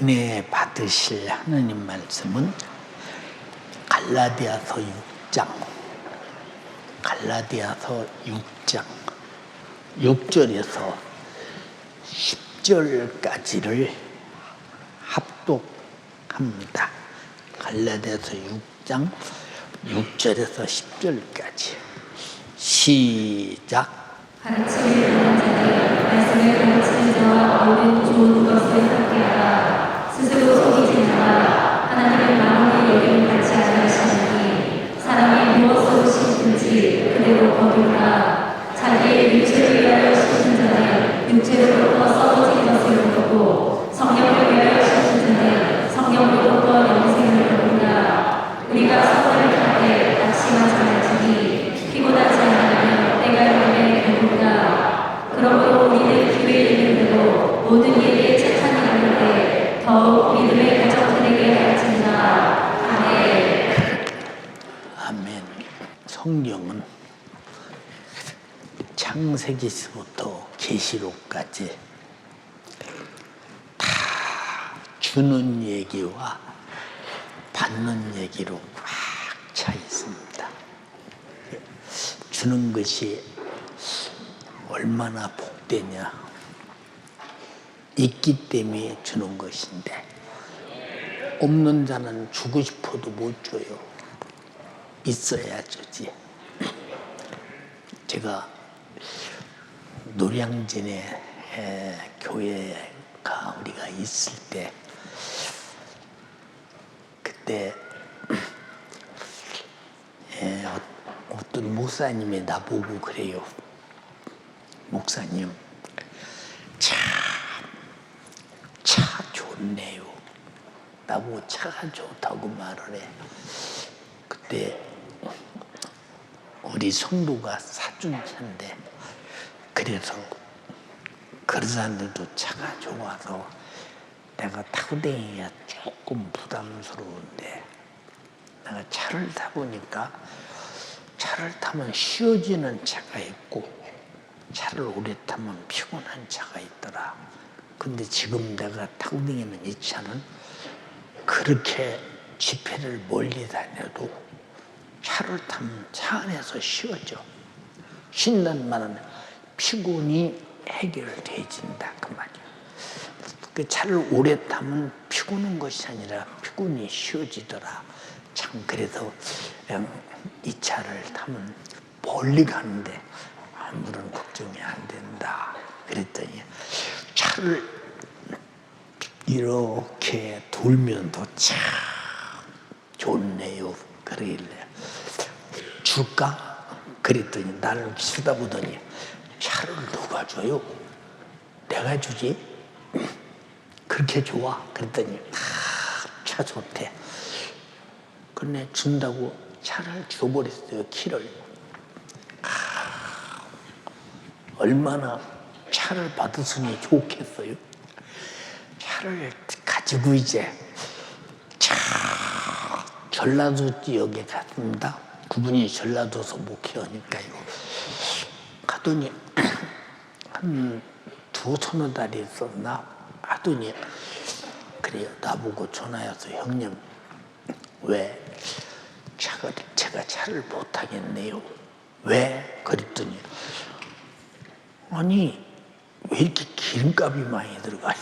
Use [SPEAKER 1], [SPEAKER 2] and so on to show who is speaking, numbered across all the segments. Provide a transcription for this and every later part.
[SPEAKER 1] 은혜 받으실 하느님 말씀은 갈라디아서 6절에서 10절까지를 합독합니다. 갈라디아서 6장 6절에서 10절까지 시작.
[SPEAKER 2] 가르침을 받는 자는 말씀을 가르치는 자와 모든 좋은 것을 함께하라. 스스로 속이지 마라. 하나님의 마음을 여김 받지 않으시나니 사람이 무엇으로 심든지 그대로 거두리라. 자기의 육체를 위하여 심는 자는 육체로부터 썩어진 것을 거두고 성령을 위하여 심는 자는 성령으로부터 영생을 거두리라. 우리가 선을 탈때 낙심하지 말지니 피곤하지 않으면 때가 이르면 배부르다. 그러므로 우리는 기회에 있는 대로 모든 일에 착한 일을 하되 더욱 믿음의 가정들에게 가르친다. 아멘.
[SPEAKER 1] 아멘. 성경은 창세기서부터 계시록까지 다 주는 얘기와 받는 얘기로 꽉 차 있습니다. 주는 것이 얼마나 복되냐. 있기 때문에 주는 것인데 없는 자는 주고 싶어도 못 줘요. 있어야 주지. 제가 노량진에 교회가 우리가 있을 때 그때 어떤 목사님이 나보고 그래요. 목사님, 차 좋네요. 나보고 차가 좋다고 말을 해. 그때 우리 성도가 사준 차인데 그래서 그러자는데도 차가 좋아서 내가 타고 다니기가 조금 부담스러운데 내가 차를 타보니까 차를 타면 쉬어지는 차가 있고 차를 오래 타면 피곤한 차가 있더라. 근데 지금 내가 타고 다니는 이 차는 그렇게 집회를 멀리 다녀도 차를 타면 차 안에서 쉬어져. 쉰다는 말은 피곤이 해결돼진다 그 말이야. 그 차를 오래 타면 피곤한 것이 아니라 피곤이 쉬어지더라. 참 그래서 이 차를 타면 멀리 가는데 아무런 걱정이 안 된다. 그랬더니 차를 이렇게 돌면서 참 좋네요. 그러길래 줄까? 그랬더니 나를 쳐다보더니 차를 누가 줘요? 내가 주지? 그렇게 좋아? 그랬더니 차 좋대. 근데 준다고 차를 줘버렸어요. 키를. 얼마나 차를 받았으니 좋겠어요. 차를 가지고 이제 전라도 지역에 갔습니다. 그분이 전라도서 목회하니까요. 가더니 한 두서너 달이 있었나 하더니 그래요. 나보고 전화해서 형님 왜 제가 차를 못 타겠네요. 왜? 그랬더니 아니 왜 이렇게 기름값이 많이 들어가요?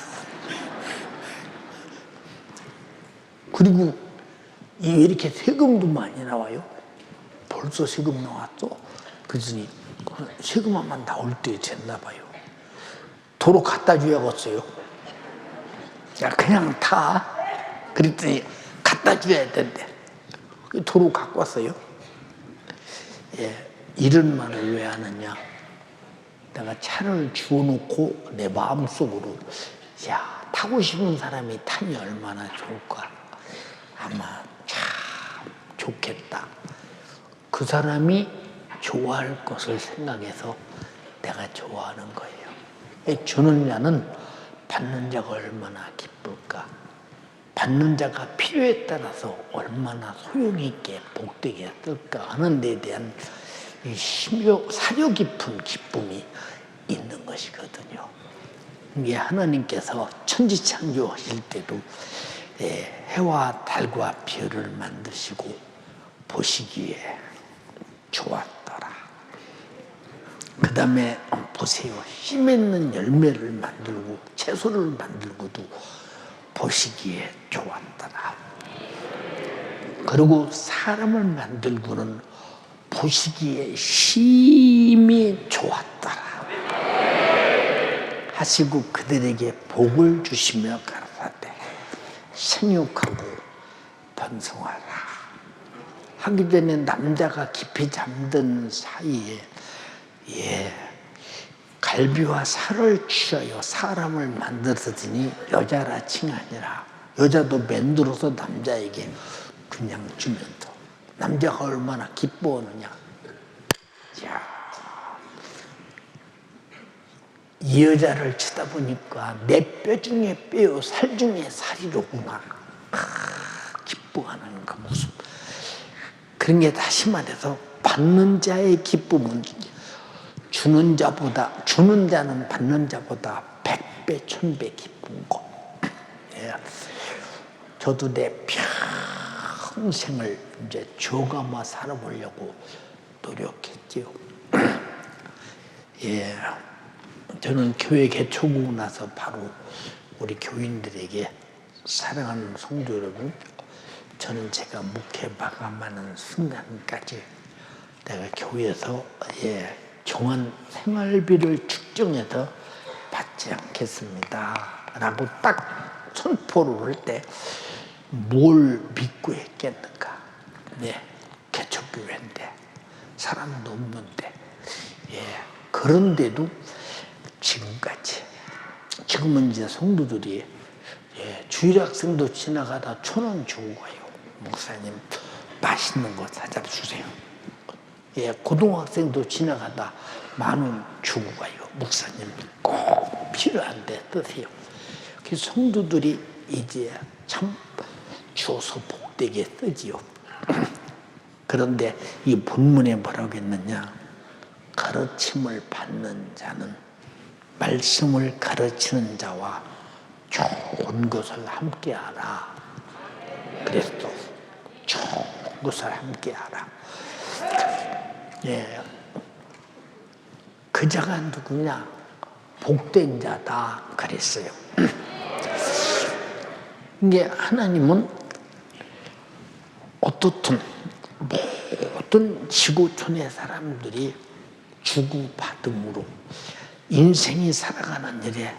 [SPEAKER 1] 그리고 왜 이렇게 세금도 많이 나와요? 벌써 세금 나왔어? 그러더니 세금만 나올 때 됐나 봐요. 도로 갖다 줘야겠어요. 야 그냥 타. 그랬더니 갖다 줘야 된대. 도로 갖고 왔어요. 예, 이런 말을 왜 하느냐. 내가 차를 주워놓고 내 마음속으로 야 타고 싶은 사람이 타면 얼마나 좋을까. 아마 참 좋겠다. 그 사람이 좋아할 것을 생각해서 내가 좋아하는 거예요. 주는 자는 받는 자가 얼마나 기쁠까. 받는 자가 필요에 따라서 얼마나 소용있게 복되게 했을까 하는 데 대한 이 사려 깊은 기쁨이 있는 것이거든요. 이게 하나님께서 천지창조하실 때도 해와 달과 별을 만드시고 보시기에 좋았더라. 그 다음에 보세요. 씨 맺는 열매를 만들고 채소를 만들고도 보시기에 좋았더라. 그리고 사람을 만들고는 보시기에 심히 좋았더라 하시고 그들에게 복을 주시며 가라사대 생육하고 번성하라. 하기 전에 남자가 깊이 잠든 사이에 갈비와 살을 취하여 사람을 만들었으니 여자라 칭하니라. 여자도 만들어서 남자에게 그냥 주면서 남자가 얼마나 기뻐하느냐. 자, 이 여자를 쳐다보니까 내 뼈 중에 뼈요 살 중에 살이로구나. 기뻐하는 그 모습. 그런 게 다시 말해서 받는 자의 기쁨은 주는 자는 받는 자보다 100배, 1000배 기쁜 거. 예. 저도 내 평생을 이제 줘가며 살아보려고 노력했지요. 예. 저는 교회 개초고 나서 바로 우리 교인들에게 사랑하는 성도 여러분, 저는 제가 목회 마감하는 순간까지 내가 교회에서 정한 생활비를 측정해서 받지 않겠습니다 라고 딱 선포를 할 때 뭘 믿고 했겠는가. 개척교회인데 사람도 없는데 그런데도 지금은 이제 성도들이 주일학생도 지나가다 1000원 주고 가요. 목사님 맛있는 거 사다 주세요. 고등학생도 지나가다 10,000원 주고 가요. 목사님 꼭 필요한데 쓰세요. 그래서 성도들이 이제 참 주어서 복되게 쓰지요. 그런데 이 본문에 뭐라고 했느냐. 가르침을 받는 자는 말씀을 가르치는 자와 좋은 것을 함께하라. 그래서 좋은 것을 함께하라. 그 자가 누구냐? 복된 자다 그랬어요. 이게 하나님은 어떻든 모든 지구촌의 사람들이 주고받음으로 인생이 살아가는 일에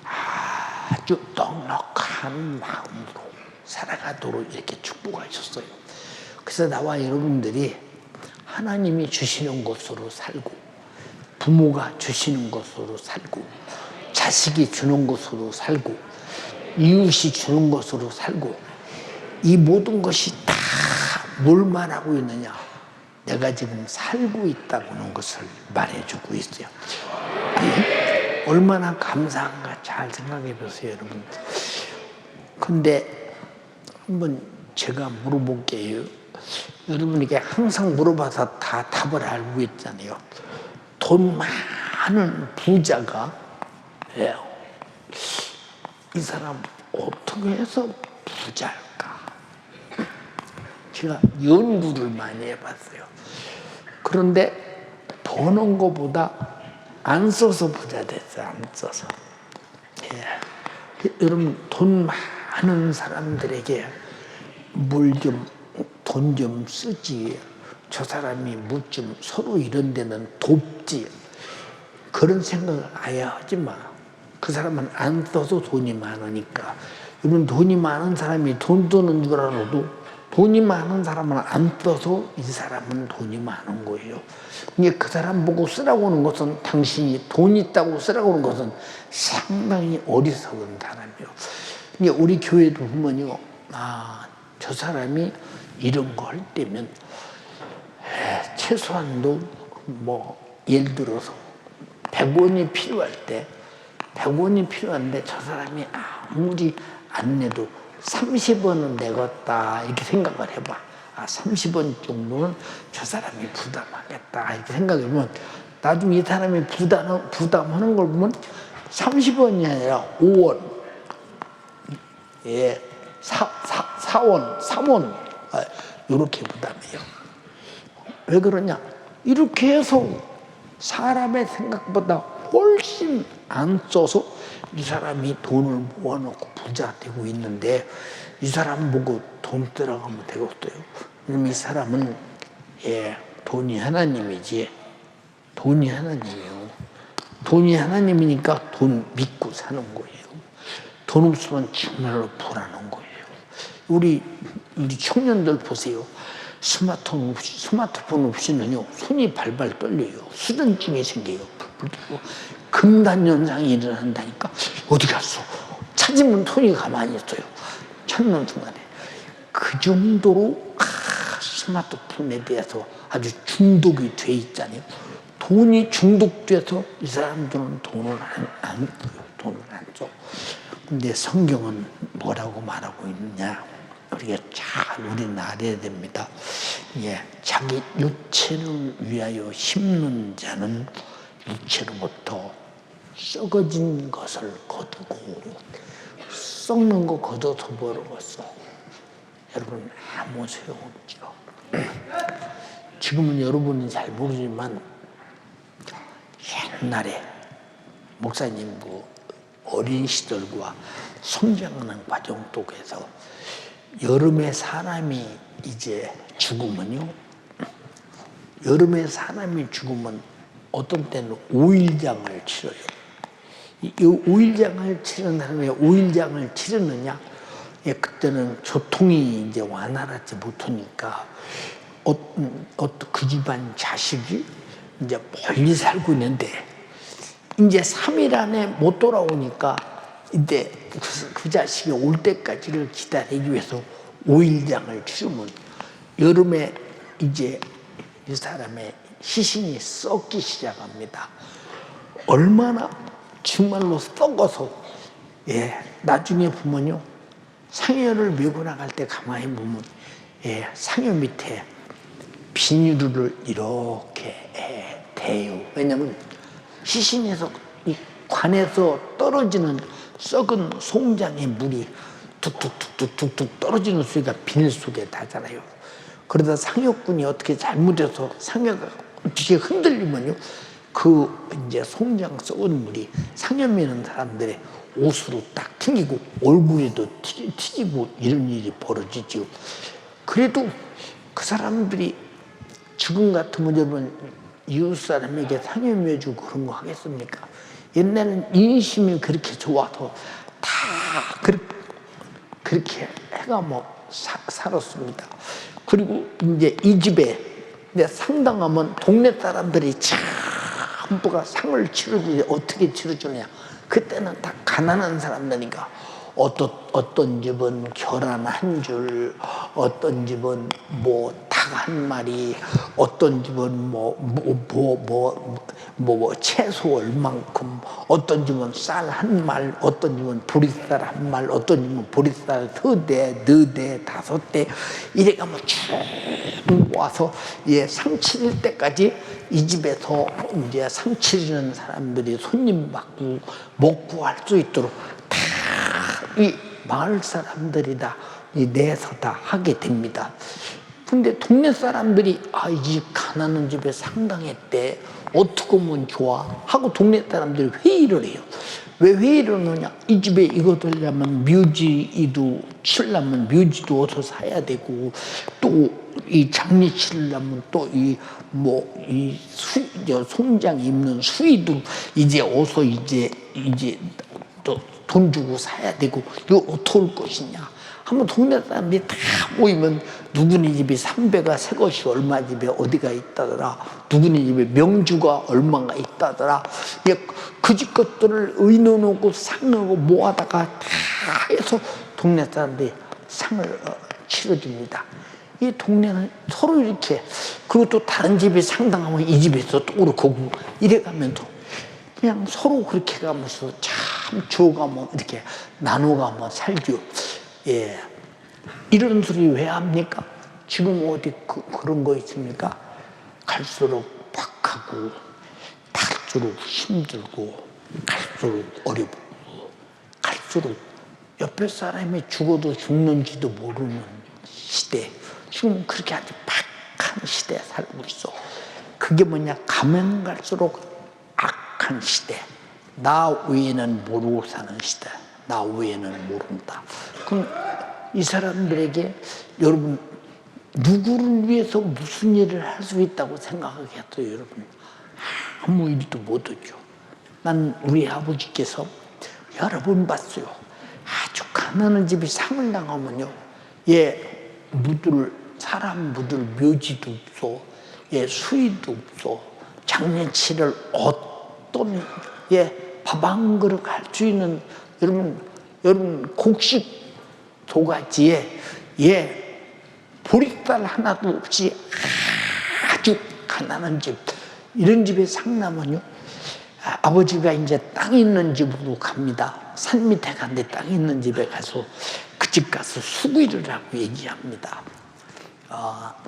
[SPEAKER 1] 아주 넉넉한 마음으로 살아가도록 이렇게 축복하셨어요. 그래서 나와 여러분들이 하나님이 주시는 것으로 살고 부모가 주시는 것으로 살고 자식이 주는 것으로 살고 이웃이 주는 것으로 살고 이 모든 것이 다 뭘 말하고 있느냐. 내가 지금 살고 있다는 것을 말해주고 있어요. 얼마나 감사한가 잘 생각해 보세요, 여러분. 근데 한번 제가 물어볼게요. 여러분에게 항상 물어봐서 다 답을 알고 있잖아요. 돈 많은 부자가 이 사람 어떻게 해서 부자일까? 제가 연구를 많이 해봤어요. 그런데 버는 것보다 안 써서 부자 됐어요. 안 써서. 여러분 돈 많은 사람들에게 돈 좀 쓰지. 저 사람이 뭐 좀 서로 이런 데는 돕지. 그런 생각을 아예 하지 마. 그 사람은 안 써서 돈이 많으니까. 여러분 돈이 많은 사람이 돈 쓰는 줄 알아도 돈이 많은 사람은 안 써서 이 사람은 돈이 많은 거예요. 이게 그 사람 보고 쓰라고 하는 것은 당신이 돈 있다고 쓰라고 하는 것은 상당히 어리석은 사람이에요. 이게 우리 교회도 보면요. 저 사람이 이런 거 할 때면 최소한도 예를 들어서 100원이 필요할 때 100원이 필요한데 저 사람이 아무리 안 내도 30원은 내겠다 이렇게 생각을 해봐. 30원 정도는 저 사람이 부담하겠다 이렇게 생각해보면 나중에 이 사람이 부담하는 걸 보면 30원이 아니라 5원, 예, 4원, 3원, 이렇게 부담해요. 왜 그러냐? 이렇게 해서 사람의 생각보다 훨씬 안 써서 이 사람이 돈을 모아놓고 부자 되고 있는데, 이 사람 보고 돈 들어가면 되겠어요? 왜냐면 이 사람은, 예, 돈이 하나님이지. 돈이 하나님이에요. 돈이 하나님이니까 돈 믿고 사는 거예요. 돈 없으면 정말로 불안한 거예요. 우리 청년들 보세요. 스마트폰 없이는요, 손이 발발 떨려요. 수전증이 생겨요. 금단현상이 일어난다니까. 어디 갔어? 찾으면 손이 가만히 있어요. 찾는 순간에. 그 정도로 스마트폰에 대해서 아주 중독이 돼 있잖아요. 돈이 중독돼서 이 사람들은 돈을 안 써. 근데 성경은 뭐라고 말하고 있느냐? 우리가 잘 우리는 알아야 됩니다. 예, 자기 육체를 위하여 심는 자는 육체로부터 썩어진 것을 거두고, 썩는 거 거둬서 벌어봤어. 여러분, 아무 소용없죠. 지금은 여러분이 잘 모르지만 옛날에 목사님 어린 시절과 성장하는 과정 속에서 여름에 사람이 이제 죽으면요, 여름에 사람이 죽으면 어떤 때는 5일장을 치러요. 이 5일장을 치르는 사람이 왜 5일장을 치르느냐? 예, 그때는 교통이 이제 완활하지 못하니까 그 집안 자식이 이제 멀리 살고 있는데 이제 3일 안에 못 돌아오니까 이제 그 자식이 올 때까지를 기다리기 위해서 5일장을 치르면 여름에 이제 이 사람의 시신이 썩기 시작합니다. 얼마나 정말로 썩어서, 예, 나중에 보면요, 상여를 메고 나갈 때 가만히 보면, 예, 상여 밑에 비닐을 이렇게 대요. 왜냐면 시신에서, 이 관에서 떨어지는 썩은 송장의 물이 툭툭툭툭툭 떨어지는 소리가 비닐 속에 나잖아요. 그러다 상여꾼이 어떻게 잘못해서 상여가 어떻게 흔들리면요, 그 이제 송장 썩은 물이 상여 미는 사람들의 옷으로 딱 튕기고 얼굴에도 튀기고 이런 일이 벌어지죠. 그래도 그 사람들이 지금 같으면 여러분 이웃 사람에게 상여매주고 그런 거 하겠습니까? 옛날에는 인심이 그렇게 좋아서 다 그렇게 해가 살았습니다. 그리고 이제 이 집에 상당하면 동네 사람들이 전부가 상을 치러주지. 어떻게 치러주냐? 그때는 다 가난한 사람들이니까 어떤 집은 계란 한 줄, 어떤 집은 닭 한 마리, 어떤 집은 채소 얼만큼, 어떤 집은 쌀 한 말, 어떤 집은 보리쌀 한 말, 어떤 집은 보리쌀 3대, 4대, 5대, 이래가 쭉 모아서 상 치릴 때까지 이 집에서 이제 상 치르는 사람들이 손님 받고 먹고 할 수 있도록 다 이 마을 사람들이 다 내서 다 하게 됩니다. 근데 동네 사람들이 이 집 가난한 집에 상당했대, 어떻게 하면 좋아? 하고 동네 사람들이 회의를 해요. 왜 회의를 하느냐? 이 집에 이거 되려면 묘지도 치려면 묘지도 어서 사야 되고, 또 이 장례 치려면 또 송장 입는 수의도 이제 어서 이제 또 돈 주고 사야 되고, 이거 어떻게 할 것이냐? 한번 동네 사람들이 다 모이면 누구네 집에 삼배가 새 것이 얼마 집에 어디가 있다더라, 누구네 집에 명주가 얼마가 있다더라, 그 집 것들을 의논하고 상하고 모아다가 다 해서 동네 사람들이 상을 치러줍니다. 이 동네는 서로 이렇게, 그리고 또 다른 집이 상당하면 이 집에서 또 그렇고 이래가면서 그냥 서로 그렇게 가면서 참 줘가면 이렇게 나눠가면 살죠. 예, 이런 소리 왜 합니까? 지금 어디 그런 거 있습니까? 갈수록 박하고 갈수록 힘들고 갈수록 어렵고 갈수록 옆에 사람이 죽어도 죽는지도 모르는 시대, 지금 그렇게 아주 박한 시대에 살고 있어. 그게 뭐냐, 가면 갈수록 악한 시대, 나 외에는 모르고 사는 시대, 나 외에는 모른다. 그럼 이 사람들에게 여러분 누구를 위해서 무슨 일을 할 수 있다고 생각하겠어요? 여러분 아무 일도 못하죠. 난 우리 아버지께서 여러 번 봤어요. 아주 가난한 집이 상을 나가면요, 사람 묻을 묘지도 없어, 수의도 없어, 장례치를 어떤 밥 한 그릇 할 수 있는, 여러분 곡식 도가지에 보리쌀 하나도 없이 아주 가난한 집, 이런 집에 상 나면요, 아버지가 이제 땅 있는 집으로 갑니다. 산 밑에 간데 땅 있는 집에 가서 그 집 가서 수구이를 하고 얘기합니다.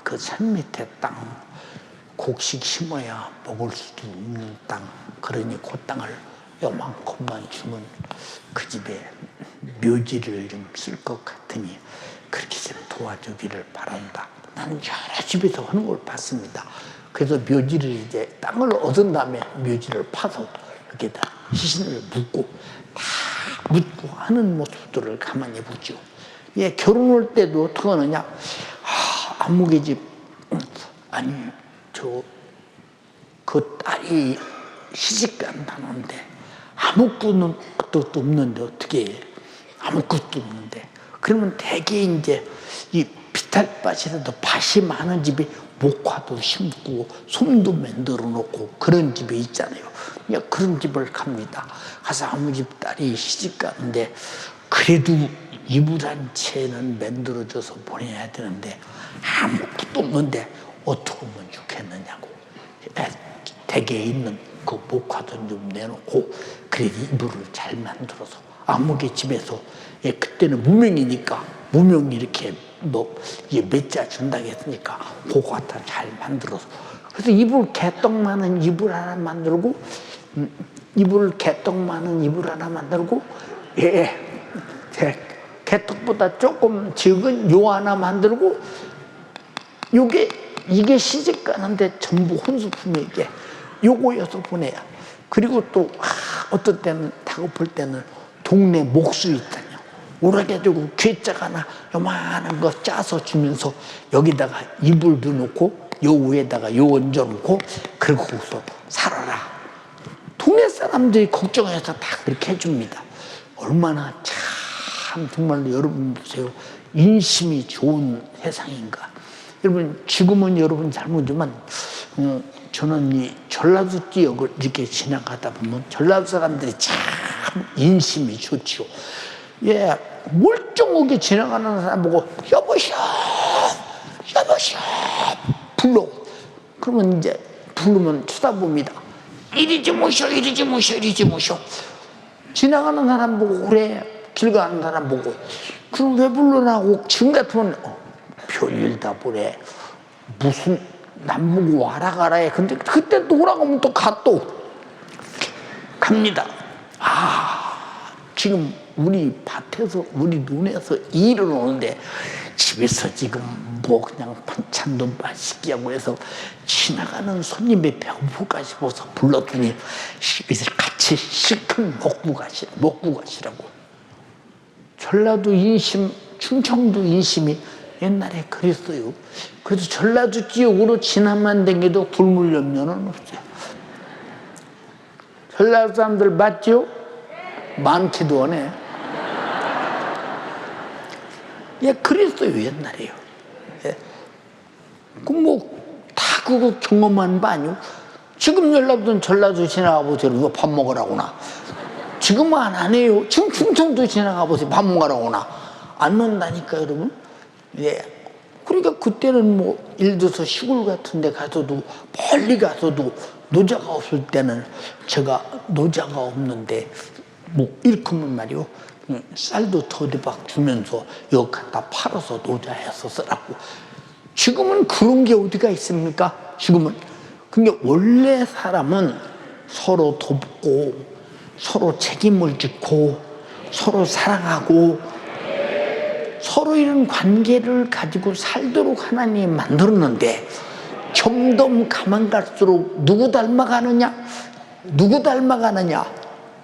[SPEAKER 1] 그 산 밑에 땅, 곡식 심어야 먹을 수도 없는 땅, 그러니 그 땅을 요만큼만 주면 그 집에 묘지를 좀 쓸 것 같으니 그렇게 좀 도와주기를 바란다. 나는 여러 집에서 하는 걸 봤습니다. 그래서 묘지를 이제 땅을 얻은 다음에 묘지를 파서 여기다 시신을 묻고 다 묻고 하는 모습들을 가만히 보죠. 결혼할 때도 어떻게 하느냐, 안목의 집, 아니 그 딸이 시집 간다는데 아무것도 없는데 어떻게 해? 아무것도 없는데. 그러면 대개 이제 이 비탈밭이라도 밭이 많은 집에 목화도 심고 솜도 만들어 놓고 그런 집이 있잖아요. 그런 집을 갑니다. 가서 아무집 딸이 시집 가는데 그래도 이불 한 채는 만들어줘서 보내야 되는데 아무것도 없는데 어떻게 하면 좋겠느냐고, 댁에 있는 그 목화도 좀 내놓고 그래도 이불을 잘 만들어서 아무개 집에서, 그때는 무명이니까 무명 이렇게 몇 자 준다고 했으니까 그거 갖다 잘 만들어서, 그래서 이불 개떡 많은 이불 하나 만들고, 개떡 많은 이불 하나 만들고, 개떡보다 조금 적은 요 하나 만들고, 이게 시집 가는데 전부 혼수품이 이게 요거여서 보내야. 그리고 또 어떤 때는 다급할 때는 동네 목수 있다냐, 오래가지고 괴짝 하나 요만한 거 짜서 주면서 여기다가 이불도 놓고 요 위에다가 요 얹어놓고 그러고서 살아라. 동네 사람들이 걱정해서 다 그렇게 해줍니다. 얼마나 참 정말로 여러분 보세요, 인심이 좋은 세상인가. 여러분 지금은 여러분 잘 모르지만 저는 이 전라도 지역을 이렇게 지나가다 보면 전라도 사람들이 참 인심이 좋지요. 멀쩡하게 지나가는 사람 보고 여보셔 불러. 그러면 이제 부르면 쳐다봅니다. 이리 좀 오셔. 지나가는 사람 보고 그래, 길 가는 사람 보고 그럼 왜 불러나고. 지금 같으면 별일 다 보래, 무슨 남 보고 와라 가라 해. 근데 그때 또 오라고 하면 또 갑니다. 지금 우리 밭에서 우리 눈에서 일을 오는데 집에서 지금 그냥 반찬도 맛있게 하고 해서 지나가는 손님이 배고플까 싶어서 불렀더니 집에서 같이 시큼 먹고 가시라고. 전라도 인심, 충청도 인심이 옛날에 그랬어요. 그래서 전라도 지역으로 지나만 댕겨도 굶을 염려는 없어요. 전라도 사람들 맞죠? 많기도 하네. 그랬어요 옛날에요. 다 그거 경험한 바 아니요. 지금 전라도 지나가 보세요. 밥 먹으라고나. 지금은 안 해요. 지금 충청도 지나가 보세요. 밥 먹으라고나. 안 논다니까 여러분. 그러니까 그때는 예를 들어서 시골 같은 데 가서도, 멀리 가서도 노자가 없을 때는 제가 노자가 없는데 일큼은 말이요, 쌀도 더디박 주면서 여기 갖다 팔아서 노자해서 쓰라고. 지금은 그런 게 어디가 있습니까? 지금은. 근데 원래 사람은 서로 돕고 서로 책임을 짓고 서로 사랑하고 서로 이런 관계를 가지고 살도록 하나님이 만들었는데 점점 가만 갈수록 누구 닮아가느냐? 누구 닮아가느냐?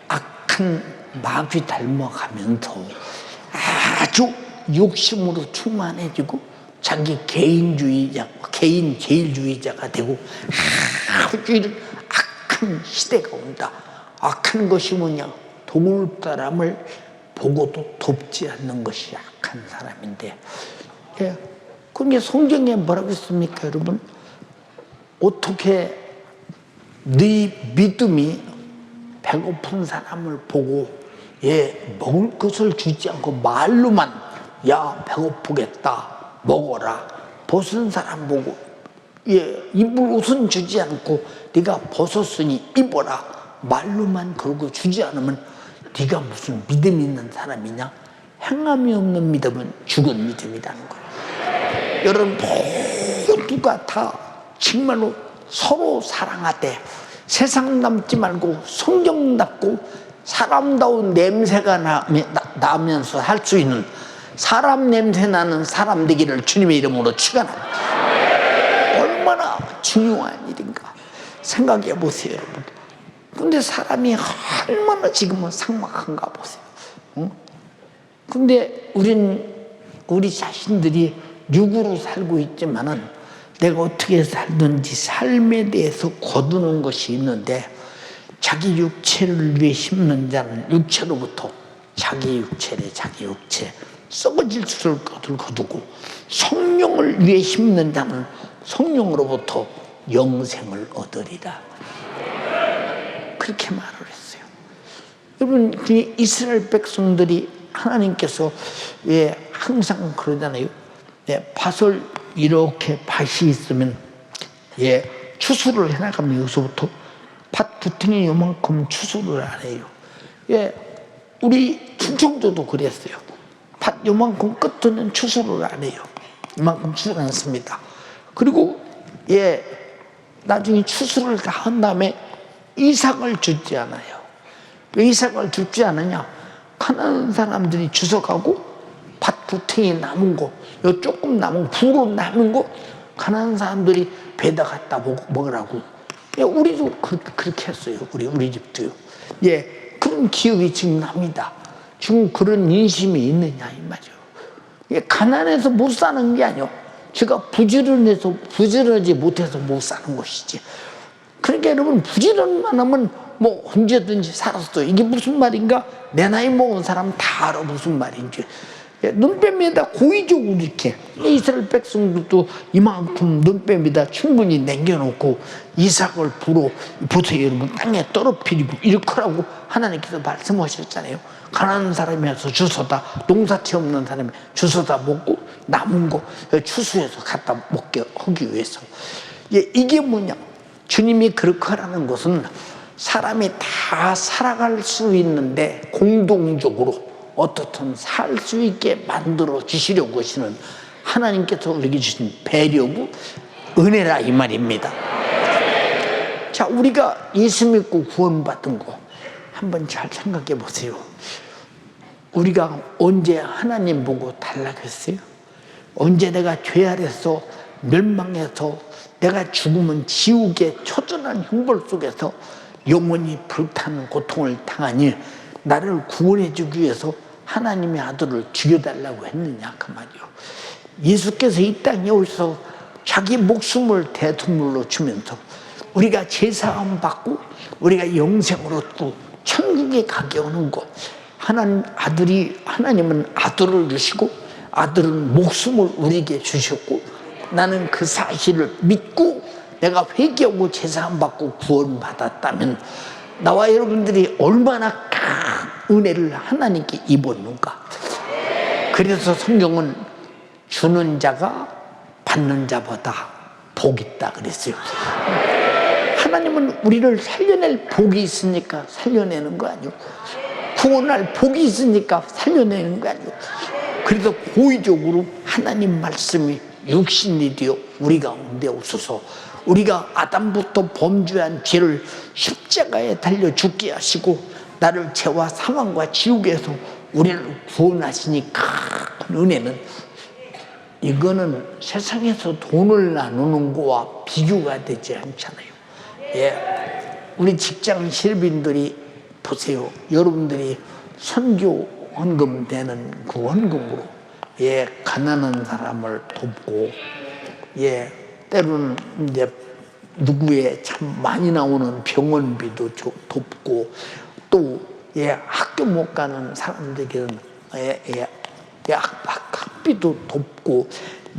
[SPEAKER 1] 악한 마귀 닮아가면서 아주 욕심으로 충만해지고 자기 개인주의자가 되고 아주 이런 악한 시대가 온다. 악한 것이 뭐냐? 도울 사람을 보고도 돕지 않는 것이 악한 사람인데, 예. 그게 성경에 뭐라고 했습니까, 여러분? 어떻게 네 믿음이 배고픈 사람을 보고 먹을 것을 주지 않고 말로만 야 배고프겠다 먹어라, 벗은 사람 보고 입을 옷은 주지 않고 네가 벗었으니 입어라 말로만 그러고 주지 않으면 네가 무슨 믿음 있는 사람이냐? 행함이 없는 믿음은 죽은 믿음이라는 거예요. 여러분 모두가 다 정말로 서로 사랑하되 세상 닮지 말고 성경 닮고 사람다운 냄새가 나면서 할 수 있는 사람 냄새 나는 사람 되기를 주님의 이름으로 축원합니다. 얼마나 중요한 일인가 생각해 보세요, 여러분. 근데 사람이 얼마나 지금은 삭막한가 보세요. 응? 근데 우리 자신들이 육으로 살고 있지만은 내가 어떻게 살든지 삶에 대해서 거두는 것이 있는데, 자기 육체를 위해 심는 자는 육체로부터 자기 육체 썩어질 것을 거두고, 성령을 위해 심는 자는 성령으로부터 영생을 얻으리라. 그렇게 말을 했어요. 여러분, 이스라엘 백성들이 하나님께서 항상 그러잖아요. 밭을 이렇게 밭이 있으면 추수를 해나가면 여기서부터 밭 구덩이 요만큼 추수를 안 해요. 우리 충청도도 그랬어요. 밭 요만큼 끝에는 추수를 안 해요. 이만큼 추수를 안 씁니다. 그리고 나중에 추수를 다 한 다음에 이삭을 주지 않아요. 왜 이삭을 주지 않느냐? 가난한 사람들이 주워가고 밭 구덩이 남은 거, 요 조금 남은 부로 남은 거 가난한 사람들이 배다 갖다 먹으라고. 우리도 그렇게 했어요. 우리 집도요. 그런 기억이 지금 납니다. 지금 그런 인심이 있느냐 이 말이에요. 가난해서 못 사는 게 아니요. 제가 부지런하지 못해서 못 사는 것이지. 그러니까 여러분, 부지런만 하면 뭐 언제든지 살았어. 이게 무슨 말인가? 내 나이 먹은 사람 다 알아 무슨 말인지. 눈뱀에다 고의적으로 이렇게, 이스라엘 백성들도 이만큼 눈뱀에다 충분히 남겨놓고 이삭을 보세요 여러분, 땅에 떨어뜨리고 이렇게라고 하나님께서 말씀하셨잖아요. 가난한 사람이 와서 주워다, 농사채 없는 사람이 주워다 먹고 남은 거 추수해서 갖다 먹게 하기 위해서. 이게 뭐냐? 주님이 그렇게 하라는 것은 사람이 다 살아갈 수 있는데 공동적으로 어떻든 살 수 있게 만들어 주시려고 하시는 하나님께서 우리에게 주신 배려고 은혜라 이 말입니다. 자, 우리가 예수 믿고 구원받은 거 한번 잘 생각해 보세요. 우리가 언제 하나님 보고 탈락했어요? 언제 내가 죄 아래서 멸망해서 내가 죽으면 지옥의 초전한 형벌 속에서 영원히 불타는 고통을 당하니 나를 구원해 주기 위해서 하나님의 아들을 죽여달라고 했느냐 그 말이요. 예수께서 이 땅에 오셔서 자기 목숨을 대통물로 주면서 우리가 제사함 받고 우리가 영생을 얻고 천국에 가게 오는 것, 하나님은 아들을 주시고 아들은 목숨을 우리에게 주셨고, 나는 그 사실을 믿고 내가 회개하고 제사함 받고 구원받았다면 나와 여러분들이 얼마나 큰 은혜를 하나님께 입었는가. 그래서 성경은 주는 자가 받는 자보다 복이 있다 그랬어요. 하나님은 우리를 살려낼 복이 있으니까 살려내는 거 아니에요. 구원할 복이 있으니까 살려내는 거 아니에요. 그래서 고의적으로 하나님 말씀이 육신이 되어 우리 가운데 오셔서 우리가 아담부터 범죄한 죄를 십자가에 달려 죽게 하시고 나를 죄와 사망과 지옥에서 우리를 구원하시니 큰 은혜는 이거는 세상에서 돈을 나누는 거와 비교가 되지 않잖아요. 예, 우리 직장 실빈들이 보세요. 여러분들이 선교 헌금 되는 그 헌금으로 예, 가난한 사람을 돕고 예, 때로는 이제 누구의 참 많이 나오는 병원비도 돕고 또 예, 학교 못 가는 사람들에게는 학비도 돕고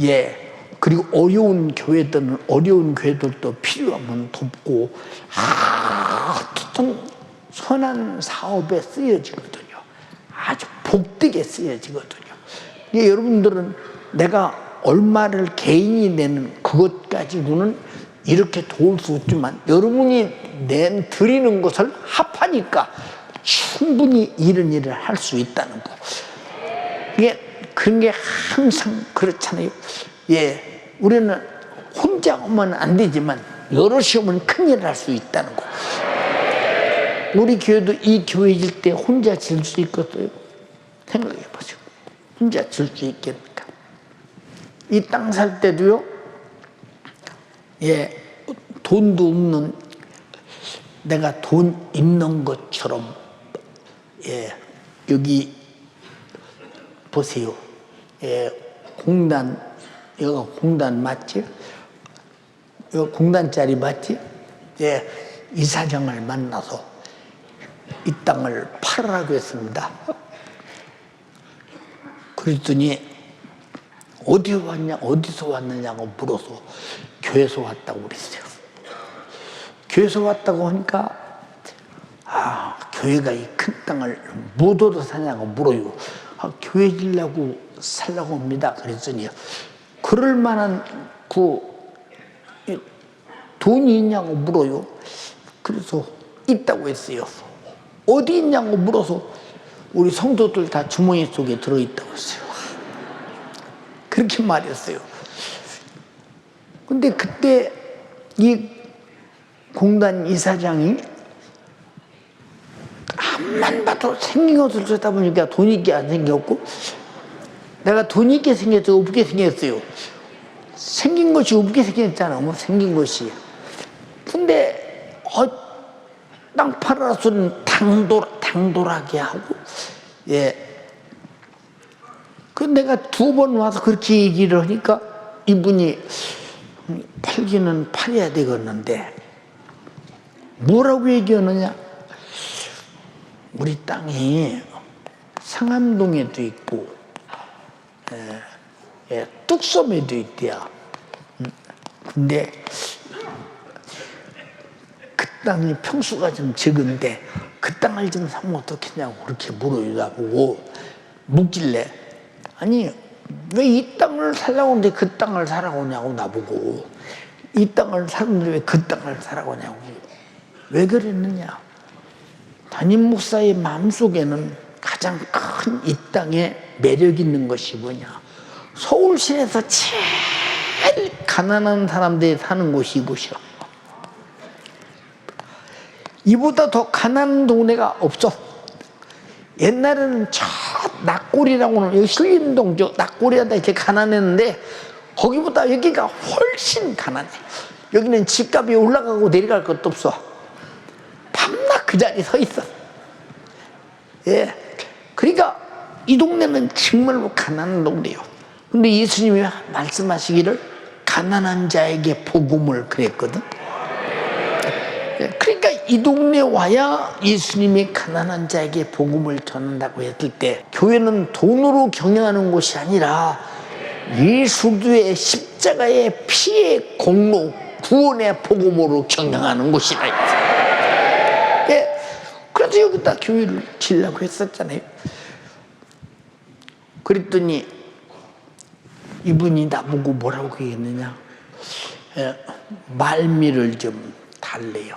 [SPEAKER 1] 예, 그리고 어려운 교회들도 필요하면 돕고 어떤 선한 사업에 쓰여지거든요. 아주 복되게 쓰여지거든요. 예, 여러분들은 내가 얼마를 개인이 내는 그것 가지고는 이렇게 도울 수 없지만 여러분이 드리는 것을 합하니까 충분히 이런 일을 할 수 있다는 거. 그런 게 항상 그렇잖아요. 예, 우리는 혼자 오면 안 되지만 여럿이 오면 큰일을 할 수 있다는 거. 우리 교회도 이 교회일 때 혼자 질 수 있겠어요? 생각해 보세요. 혼자 질 수 있겠습니까? 이 땅 살 때도요, 예, 돈도 없는 내가 돈 있는 것처럼, 예, 여기 보세요. 예, 여기가 공단 맞지? 여기 공단짜리 맞지? 예, 이사장을 만나서 이 땅을 팔으라고 했습니다. 그랬더니 어디서 왔느냐고 물어서 교회에서 왔다고 그랬어요. 교회에서 왔다고 하니까 교회가 이 큰 땅을 못 얻어 사냐고 물어요. 교회 지려고 살라고 합니다. 그랬더니 그럴 만한 돈이 있냐고 물어요. 그래서 있다고 했어요. 어디 있냐고 물어서 우리 성도들 다 주머니 속에 들어있다고 했어요. 그렇게 말했어요. 근데 그때 이 공단 이사장이 앞만 봐도 생긴 것을 쳐다보니까 돈 있게 안 생겼고 내가 돈 있게 생겼어 없게 생겼어요? 생긴 것이 없게 생겼잖아. 뭐 생긴 것이. 근데 땅 팔아서는 당돌하게 하고 예. 그 내가 2번 와서 그렇게 얘기를 하니까 이분이 팔기는 팔아야 되겠는데 뭐라고 얘기하느냐? 우리 땅이 상암동에도 있고 뚝섬에도 있대요. 근데 그 땅이 평수가 좀 적은데 그 땅을 좀 사면 어떻겠냐고 그렇게 물어보고 묻길래 아니 왜 이 땅을 살라고 하는데 그 땅을 사라고 하냐고 나보고 이 땅을 사는데 왜 그 땅을 사라고 하냐고 왜 그랬느냐? 담임 목사의 마음속에는 가장 큰 이 땅에 매력 있는 것이 뭐냐? 서울시에서 제일 가난한 사람들이 사는 곳이 이곳이야. 이보다 더 가난한 동네가 없어. 옛날에는 저 낙골이라고는 여기 신림동 저 낙골이한테 이렇게 가난했는데 거기보다 여기가 훨씬 가난해. 여기는 집값이 올라가고 내려갈 것도 없어. 밤낮 그 자리에 서 있어. 예. 그러니까 이 동네는 정말로 가난한 동네요. 근데 예수님이 말씀하시기를 가난한 자에게 복음을 그랬거든. 그러니까 이 동네 와야 예수님이 가난한 자에게 복음을 전한다고 했을 때 교회는 돈으로 경영하는 곳이 아니라 예수 그리스도의 십자가의 피의 공로 구원의 복음으로 경영하는 곳이라 했어요. 예. 그래서 여기다 교회를 지으려고 했었잖아요. 그랬더니 이분이 나보고 뭐라고 얘기했느냐? 말미를 좀 달래요.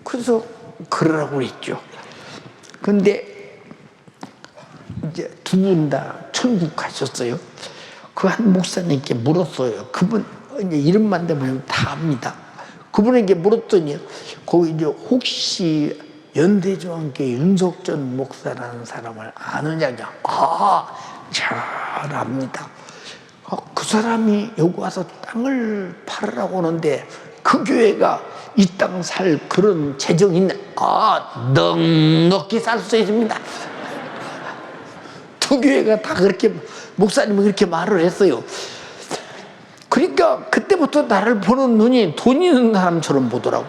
[SPEAKER 1] 그래서 그러라고 그랬죠. 근데 이제 2분 다 천국 가셨어요. 그 한 목사님께 물었어요. 그분 이제 이름만 대면 다 압니다. 그분에게 물었더니 거기 이제 혹시 연대중앙교회 윤석전 목사라는 사람을 아느냐냐? 잘 압니다. 그 사람이 여기 와서 땅을 팔으라고 하는데 그 교회가 이 땅 살 그런 재정이 있나? 넉넉히 살 수 있습니다. 두 교회가 다 그렇게, 목사님은 그렇게 말을 했어요. 그러니까 그때부터 나를 보는 눈이 돈 있는 사람처럼 보더라고.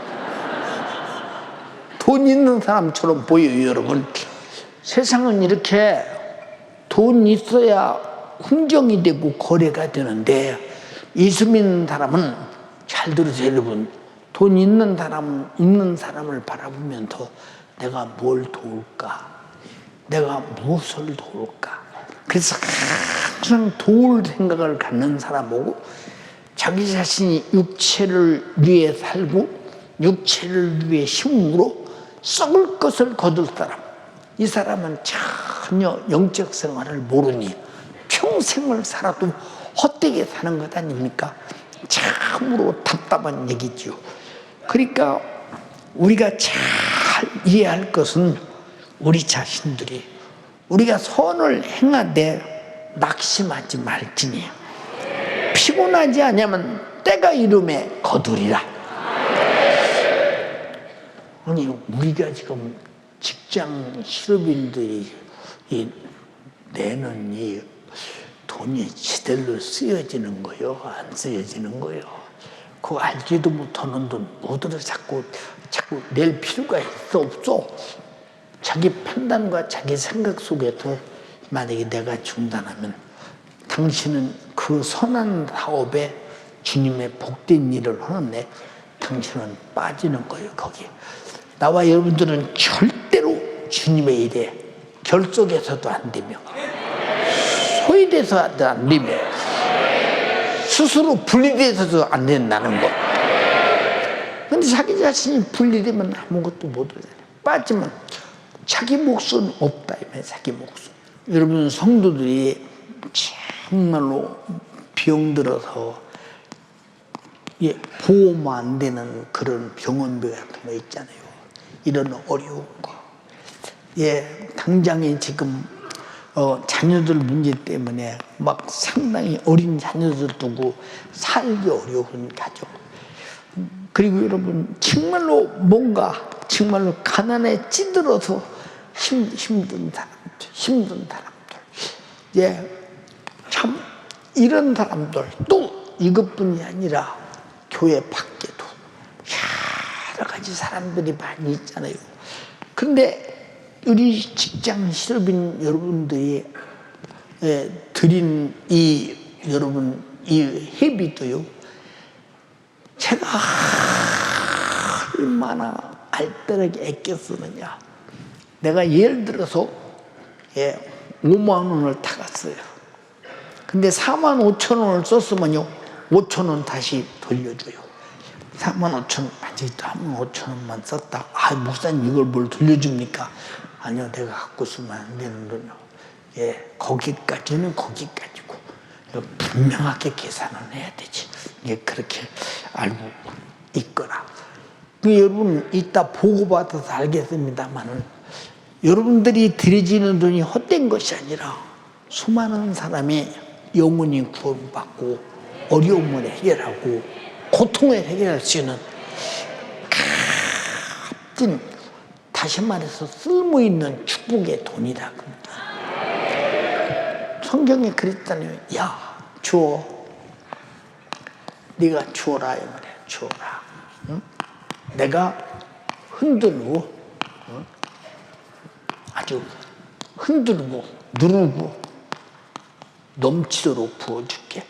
[SPEAKER 1] 돈 있는 사람처럼 보여요, 여러분. 세상은 이렇게 돈 있어야 흥정이 되고 거래가 되는데, 예수 믿는 사람은, 잘 들으세요, 여러분. 돈 있는 사람을 바라보면서 내가 뭘 도울까? 내가 무엇을 도울까? 그래서 항상 도울 생각을 갖는 사람하고, 자기 자신이 육체를 위해 살고 육체를 위해 힘으로 썩을 것을 거둘 사람, 이 사람은 전혀 영적 생활을 모르니 평생을 살아도 헛되게 사는 것 아닙니까? 참으로 답답한 얘기죠. 그러니까 우리가 잘 이해할 것은, 우리 자신들이 우리가 선을 행하되 낙심하지 말지니 피곤하지 않으면 때가 이름에 거두리라. 아니, 우리가 지금 직장 실업인들이 내는 이 돈이 제대로 쓰여지는 거요, 안 쓰여지는 거요? 그거 알지도 못하는 돈 어디로 자꾸 낼 필요가 있어 없어? 자기 판단과 자기 생각 속에서 만약에 내가 중단하면 당신은 그 선한 사업에 주님의 복된 일을 하는데 당신은 빠지는 거예요, 거기. 나와 여러분들은 절대로 주님의 일에 결속해서도 안 되며 소외돼서도 안 되며 스스로 분리돼서도 안 된다는 거. 근데 자기 자신이 분리되면 아무것도 못 하잖아요. 빠지면 자기 몫은 없다, 자기 몫은. 여러분, 성도들이 정말로 병들어서 보험 안 되는 그런 병원비 같은 거 있잖아요. 이런 어려운 거. 당장에 지금 자녀들 문제 때문에 막 상당히 어린 자녀들 두고 살기 어려운 가족. 그리고 여러분, 정말로 가난에 찌들어서 힘든 사람들. 참 이런 사람들, 또 이것뿐이 아니라 교회 밖에도 여러 가지 사람들이 많이 있잖아요. 근데 우리 직장 실업인 여러분들이 드린 이 회비도요, 제가 얼마나 알뜰하게 아껴 쓰느냐. 내가 예를 들어서 5만 원을 타갔어요. 근데 4만 5천 원을 썼으면요, 5천 원 다시 돌려줘요. 4만 5천 원, 아직 4만 5천 원만 썼다. 목사님 이걸 뭘 돌려줍니까? 아니요, 내가 갖고 쓰면 안 되는 돈이요. 거기까지는 거기까지고 분명하게 계산을 해야 되지. 그렇게 알고 있거라. 여러분, 이따 보고받아서 알겠습니다만은, 여러분들이 들여지는 돈이 헛된 것이 아니라 수많은 사람이 영혼이 구원받고 어려움을 해결하고 고통을 해결할 수 있는 값진, 다시 말해서 쓸모있는 축복의 돈이다. 성경에 그랬잖아요. 야, 주어. 네가 주어라, 이 말이야. 주어라. 응? 내가 흔들고, 아주 흔들고 누르고 넘치도록 부어줄게.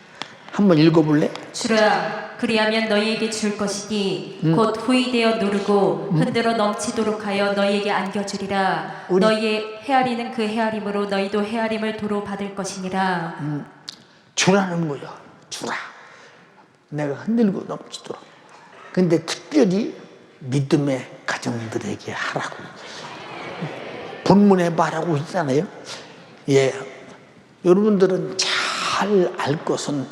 [SPEAKER 1] 한번 읽어볼래?
[SPEAKER 2] 주라, 그리하면 너희에게 줄 것이니 곧 후이되어 누르고 흔들어 넘치도록 하여 너희에게 안겨주리라. 너희의 헤아리는 그 헤아림으로 너희도 헤아림을 도로 받을 것이니라.
[SPEAKER 1] 주라는 거야. 주라. 내가 흔들고 넘치도록. 근데 특별히 믿음의 가정들에게 하라고. 본문에 말하고 있잖아요. 여러분들은 잘 알 것은,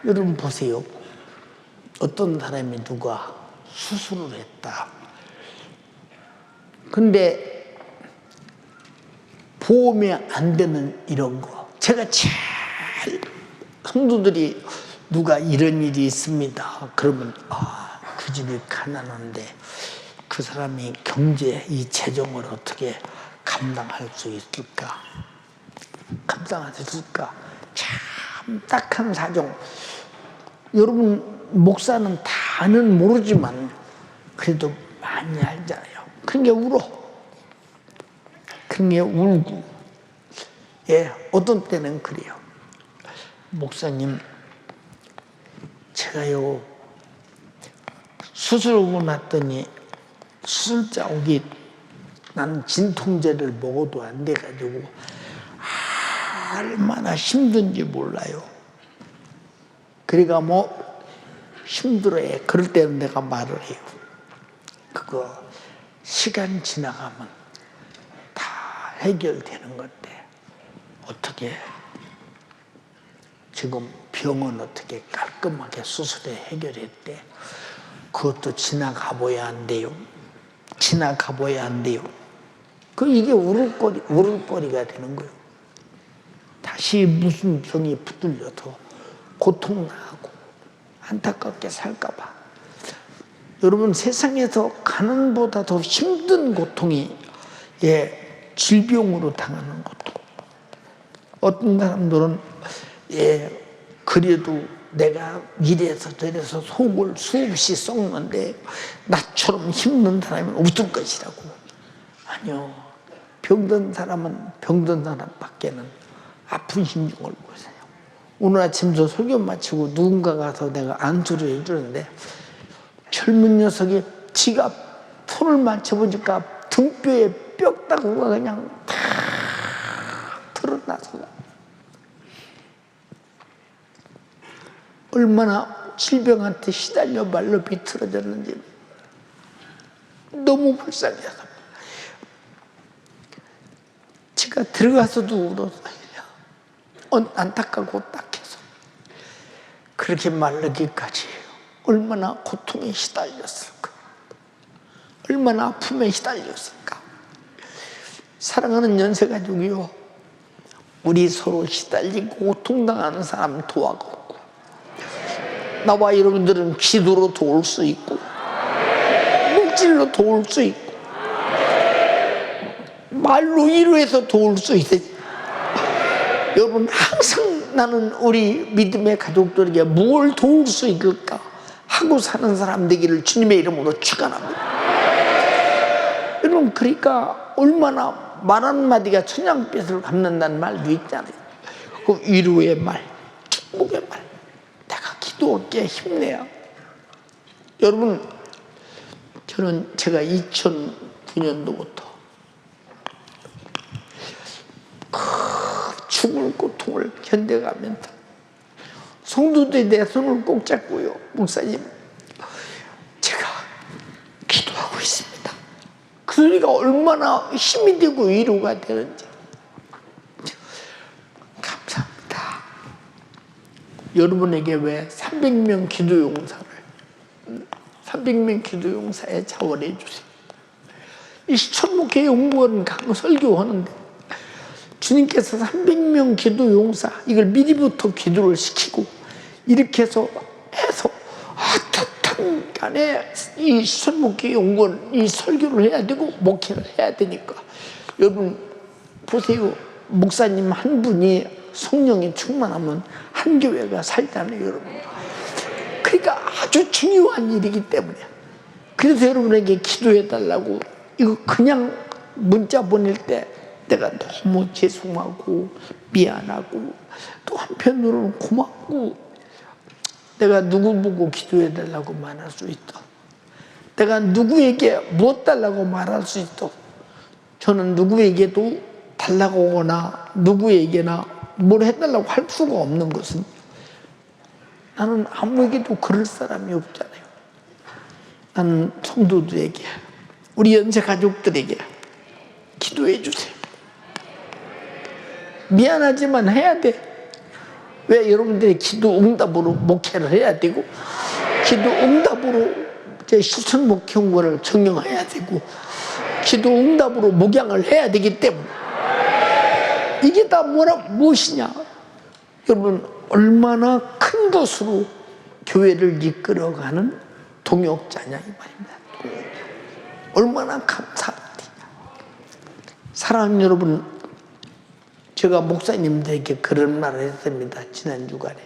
[SPEAKER 1] 여러분 보세요. 어떤 사람이 누가 수술을 했다. 근데 보험이 안 되는 이런 거, 제가 제일 성도들이 누가 이런 일이 있습니다 그러면 그 집이 가난한데 그 사람이 경제 이 재정을 어떻게 감당할 수 있을까, 감당할 수 있을까. 참 딱한 사정. 여러분 목사는 다는 모르지만 그래도 많이 알잖아요. 그런 게 울어. 그런 게 울고. 예, 어떤 때는 그래요. 목사님, 제가요 수술하고 났더니 수술 자국이 난 진통제를 먹어도 안 돼가지고 얼마나 힘든지 몰라요. 그러니까 뭐 힘들어해. 그럴 때는 내가 말을 해요. 그거 시간 지나가면 다 해결되는 건데 어떻게 지금 병은 어떻게 깔끔하게 수술해 해결했대. 그것도 지나가 봐야 안 돼요. 지나가 봐야 안 돼요. 이게 울을거리가 되는 거예요. 다시 무슨 병이 붙들려도 고통나고 안타깝게 살까봐. 여러분 세상에서 가난보다 더 힘든 고통이 질병으로 당하는 고통. 어떤 사람들은 그래도 내가 이래서 저래서 속을 수없이 썩는데 나처럼 힘든 사람은 없을 것이라고. 아니요. 병든 사람은 병든 사람밖에는 아픈 심정을 모르세요. 오늘 아침 저 설교 마치고 누군가 가서 내가 안수를 해주는데 젊은 녀석이 지가 손을 만져보니까 등뼈에 뼈다구가 그냥 다 드러나서 얼마나 질병한테 시달려 말로 비틀어졌는지 너무 불쌍해서 제가 들어가서도 울었어요. 안타깝고 딱해서. 그렇게 말르기까지 얼마나 고통에 시달렸을까, 얼마나 아픔에 시달렸을까. 사랑하는 연세가족이요, 우리 서로 시달리고 고통당하는 사람 도와고 나와 여러분들은 기도로 도울 수 있고 목질로 도울 수 있고 말로 위로해서 도울 수 있어요. 여러분 항상 나는 우리 믿음의 가족들에게 무엇을 도울 수 있을까 하고 사는 사람 되기를 주님의 이름으로 축원합니다. 여러분 그러니까 얼마나 말 한마디가 천냥빚을 갚는다는 말도 있잖아요. 그 위로의 말, 축복의 말, 내가 기도할게 힘내야. 여러분 제가 2009년도부터 죽을 고통을 견뎌가면서 성도들이 내 손을 꼭 잡고요, 목사님 제가 기도하고 있습니다. 그 소리가 얼마나 힘이 되고 위로가 되는지 감사합니다. 여러분에게 왜 300명 기도용사에 자원해 주세요. 이 시천목회 연구원 설교하는데 주님께서 300명 기도용사 이걸 미리부터 기도를 시키고 이렇게 해서 어떻든 간에 이 시천목회 연구원 이 설교를 해야 되고 목회를 해야 되니까 여러분 보세요. 목사님 한 분이 성령이 충만하면 한 교회가 살잖아요, 여러분. 그러니까 아주 중요한 일이기 때문에 그래서 여러분에게 기도해 달라고 이거 그냥 문자 보낼 때 내가 너무 죄송하고 미안하고 또 한편으로는 고맙고 내가 누구 보고 기도해 달라고 말할 수 있다. 내가 누구에게 무엇 달라고 말할 수 있다. 저는 누구에게도 달라고 하거나 누구에게나 뭘 해달라고 할 수가 없는 것은 나는 아무에게도 그럴 사람이 없잖아요. 나는 성도들에게 우리 연세 가족들에게 기도해 주세요. 미안하지만 해야 돼. 왜 여러분들이 기도 응답으로 목회를 해야 되고 기도 응답으로 시천 목회원을 정령해야 되고 기도 응답으로 목양을 해야 되기 때문에 이게 다 무엇이냐? 여러분, 얼마나 큰 것으로 교회를 이끌어가는 동역자냐 이 말입니다. 얼마나 감사합니다. 사랑하는 여러분, 제가 목사님들에게 그런 말을 했습니다. 지난 주간에.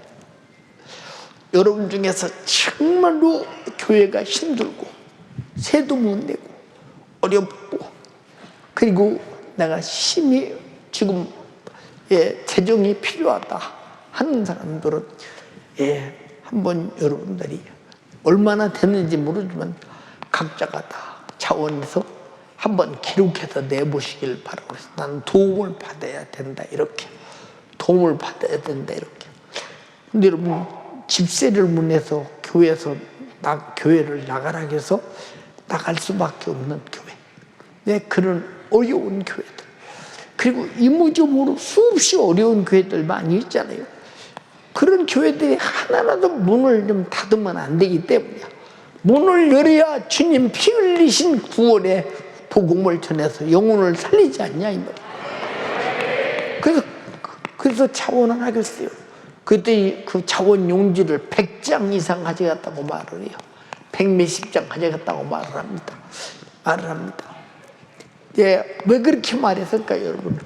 [SPEAKER 1] 여러분 중에서 정말로 교회가 힘들고 새도 못 내고 어렵고 그리고 내가 심히 지금 재정이 필요하다 하는 사람들은 한번 여러분들이 얼마나 됐는지 모르지만 각자가 다 차원에서 한번 기록해서 내보시길 바라고 해서 나는 도움을 받아야 된다 이렇게 도움을 받아야 된다 이렇게. 근데 여러분, 집세를 문해서 교회를 나가라 해서 나갈 수밖에 없는 교회, 그런 어려운 교회들, 그리고 이무저무로 수없이 어려운 교회들 많이 있잖아요. 그런 교회들이 하나라도 문을 좀 닫으면 안 되기 때문이야. 문을 열어야 주님 피 흘리신 구원의 복음을 전해서 영혼을 살리지 않냐 이 말이야. 그래서 자원을 하겠어요. 그때 그 자원 용지를 100장 이상 가져갔다고 말을 해요. 100몇십 장 가져갔다고 말을 합니다. 왜 그렇게 말했을까요, 여러분?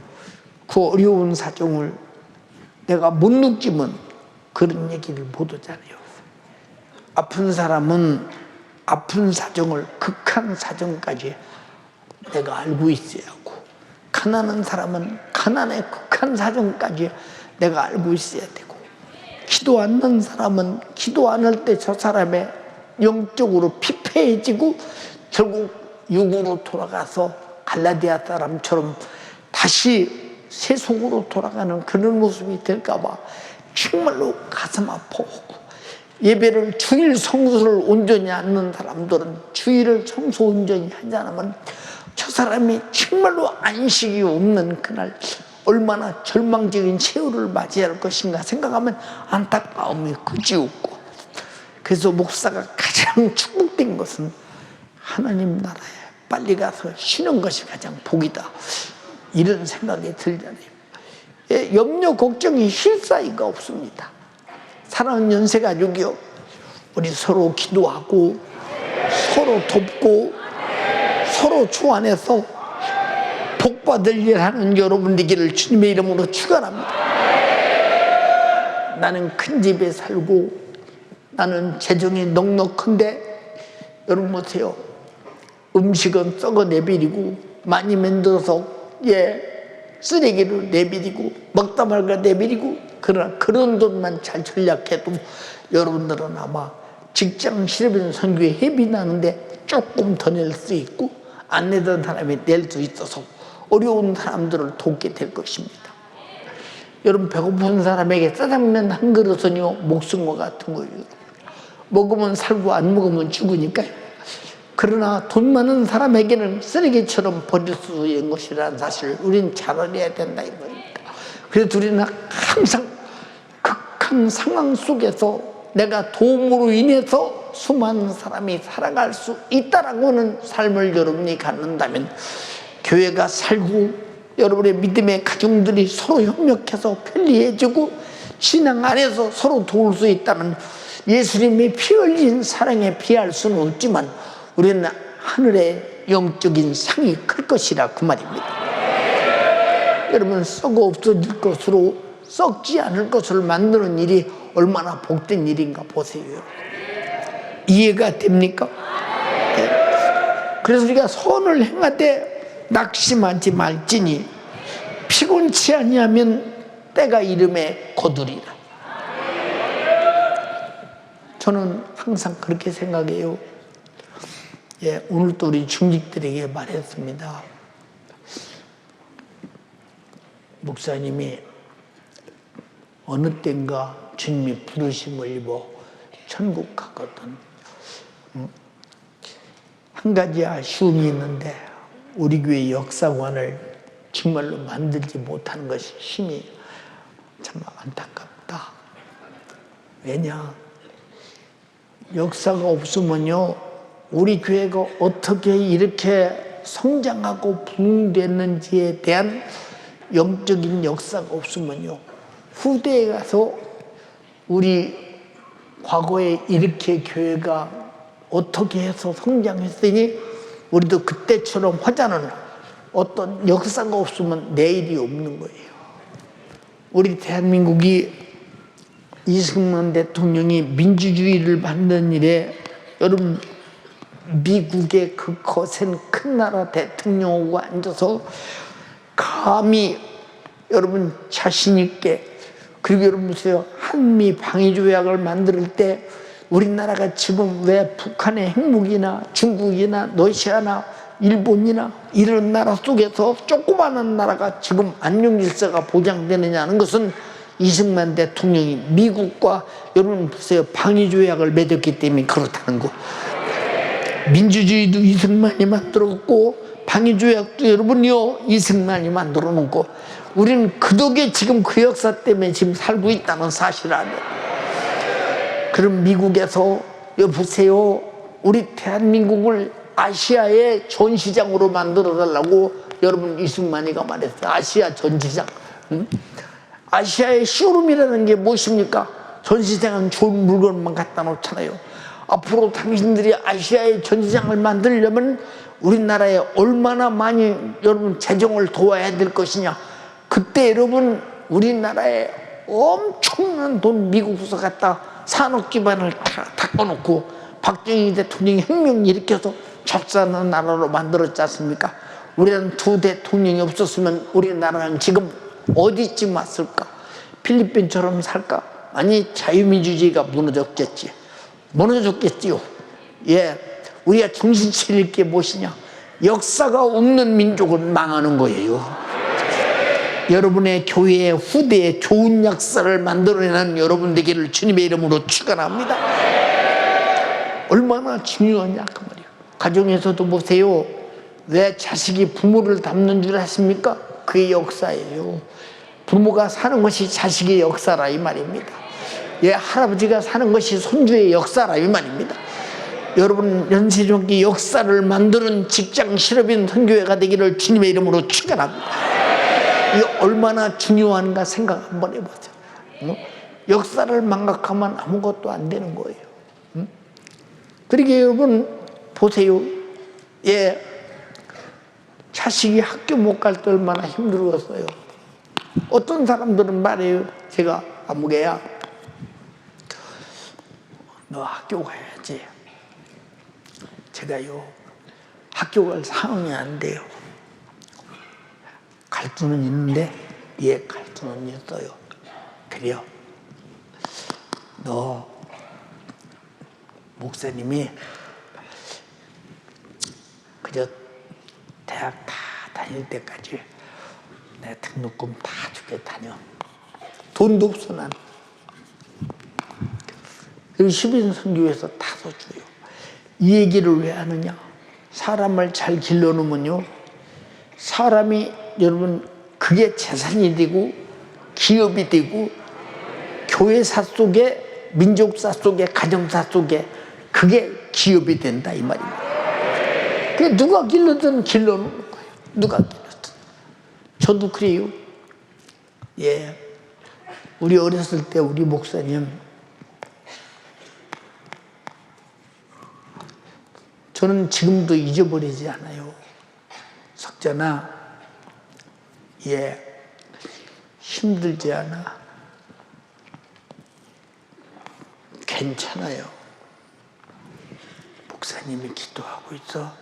[SPEAKER 1] 그 어려운 사정을 내가 못 느끼면 그런 얘기를 못 하잖아요. 아픈 사람은 아픈 사정을, 극한 사정까지 내가 알고 있어야 하고, 가난한 사람은 가난의 극한 사정까지 내가 알고 있어야 되고, 기도 않는 사람은 기도 안 할 때 저 사람의 영적으로 피폐해지고 결국 육으로 돌아가서 갈라디아 사람처럼 다시 새 속으로 돌아가는 그런 모습이 될까봐 정말로 가슴 아파하고, 예배를 주일 성수를 온전히 않는 사람들은 주일을 성수 온전히 하지 않으면 저 사람이 정말로 안식이 없는 그날 얼마나 절망적인 세월을 맞이할 것인가 생각하면 안타까움이 그지없고, 그래서 목사가 가장 축복된 것은 하나님 나라에 빨리 가서 쉬는 것이 가장 복이다 이런 생각이 들잖아요. 염려 걱정이 쉴 사이가 없습니다. 사랑하는 연세가족이요, 우리 서로 기도하고 서로 돕고 서로 주안해서 복받을 일 하는 여러분 되기를 주님의 이름으로 축원합니다. 나는 큰 집에 살고 나는 재정이 넉넉한데 여러분 보세요. 음식은 썩어 내버리고 많이 만들어서 쓰레기를 내버리고 먹다 말고 내버리고, 그러나 그런 돈만 잘 전략해도 여러분들은 아마 직장 실업인 선교에 회비 나는데 조금 더 낼 수 있고 안 내던 사람이 낼 수 있어서 어려운 사람들을 돕게 될 것입니다. 여러분, 배고픈 사람에게 짜장면 한 그릇은요 목숨과 같은 거예요. 먹으면 살고 안 먹으면 죽으니까요. 그러나 돈 많은 사람에게는 쓰레기처럼 버릴 수 있는 것이라는 사실을 우리는 잘 알아야 된다 이거입니다. 그래서 우리는 항상 극한 상황 속에서 내가 도움으로 인해서 수많은 사람이 살아갈 수 있다라고 하는 삶을 여러분이 갖는다면, 교회가 살고 여러분의 믿음의 가정들이 서로 협력해서 편리해지고 신앙 안에서 서로 도울 수 있다면 예수님의 피 흘린 사랑에 비할 수는 없지만 우리는 하늘의 영적인 상이 클 것이라 그 말입니다. 여러분, 썩어 없어질 것으로 썩지 않을 것을 만드는 일이 얼마나 복된 일인가 보세요. 이해가 됩니까? 네. 그래서 우리가 선을 행하되 낙심하지 말지니 피곤치 아니하면 때가 이름에 거두리라. 저는 항상 그렇게 생각해요. 오늘도 우리 중직들에게 말했습니다. 목사님이 어느 때인가 주님이 부르심을 입어 천국 갔거든. 한 가지 아쉬움이 있는데 우리 교회 역사관을 정말로 만들지 못하는 것이 힘이 참 안타깝다. 왜냐? 역사가 없으면요, 우리 교회가 어떻게 이렇게 성장하고 부흥됐는지에 대한 영적인 역사가 없으면요, 후대에 가서 우리 과거에 이렇게 교회가 어떻게 해서 성장했으니 우리도 그때처럼 하자는 어떤 역사가 없으면 내일이 없는 거예요. 우리 대한민국이 이승만 대통령이 민주주의를 만든 일에, 여러분 미국의 그 거센 큰 나라 대통령하고 앉아서 감히 여러분 자신 있게, 그리고 여러분 보세요, 한미 방위 조약을 만들 때 우리나라가 지금 왜 북한의 핵무기나 중국이나 러시아나 일본이나 이런 나라 속에서 조그마한 나라가 지금 안녕 질서가 보장되느냐는 것은 이승만 대통령이 미국과 여러분 보세요, 방위 조약을 맺었기 때문에 그렇다는 거. 민주주의도 이승만이 만들었고 방위 조약도 여러분이요 이승만이 만들어 놓고, 우리는 그 덕에 지금 그 역사 때문에 지금 살고 있다는 사실 아니에요. 그럼 미국에서 여보세요, 우리 대한민국을 아시아의 전시장으로 만들어 달라고 여러분 이승만이가 말했어요. 아시아 전시장. 응? 아시아의 쇼룸이라는 게 무엇입니까? 전시장은 좋은 물건만 갖다 놓잖아요. 앞으로 당신들이 아시아의 전시장을 만들려면 우리나라에 얼마나 많이 여러분 재정을 도와야 될 것이냐. 그때 여러분 우리나라에 엄청난 돈 미국에서 갖다 산업 기반을 다 닦아놓고 박정희 대통령이 혁명 일으켜서 접사하는 나라로 만들었지 않습니까? 우리는 두 대통령이 없었으면 우리나라는 지금 어디쯤 왔을까? 필리핀처럼 살까? 아니 자유민주주의가 무너졌겠지. 무너졌겠지요. 예, 우리가 정신 차릴 게 무엇이냐? 역사가 없는 민족은 망하는 거예요. 여러분의 교회의 후대에 좋은 역사를 만들어내는 여러분 되기를 주님의 이름으로 축원합니다. 얼마나 중요하냐 그 말이에요. 가정에서도 보세요. 왜 자식이 부모를 닮는 줄 아십니까? 그게 역사예요. 부모가 사는 것이 자식의 역사라 이 말입니다. 예, 할아버지가 사는 것이 손주의 역사라 이 말입니다. 여러분 연세종기 역사를 만드는 직장 실업인 선교회가 되기를 주님의 이름으로 축원합니다. 이게 얼마나 중요한가 생각 한번 해보세요. 역사를 망각하면 아무것도 안 되는 거예요. 그러게 여러분 보세요. 예, 자식이 학교 못 갈 때 얼마나 힘들었어요. 어떤 사람들은 말해요. 제가 아무개야, 너 학교 가야지. 제가요 학교 갈 상황이 안 돼요. 갈 수는 있는데, 예, 갈 수는 있어요. 그래요. 너 목사님이 그저 대학 다 다닐 때까지 내 등록금 다 주게 다녀. 돈도 없어 난. 그리고 10인 선교에서 다서 줘요. 이 얘기를 왜 하느냐? 사람을 잘 길러놓으면요, 사람이 여러분 그게 재산이 되고 기업이 되고 교회사 속에, 민족사 속에, 가정사 속에 그게 기업이 된다 이 말입니다. 그게 누가 길러든 길러놓는 거예요. 누가 길러든. 저도 그래요. 예, 우리 어렸을 때 우리 목사님, 저는 지금도 잊어버리지 않아요. 석전아, 예, 힘들지 않아. 괜찮아요. 목사님이 기도하고 있어.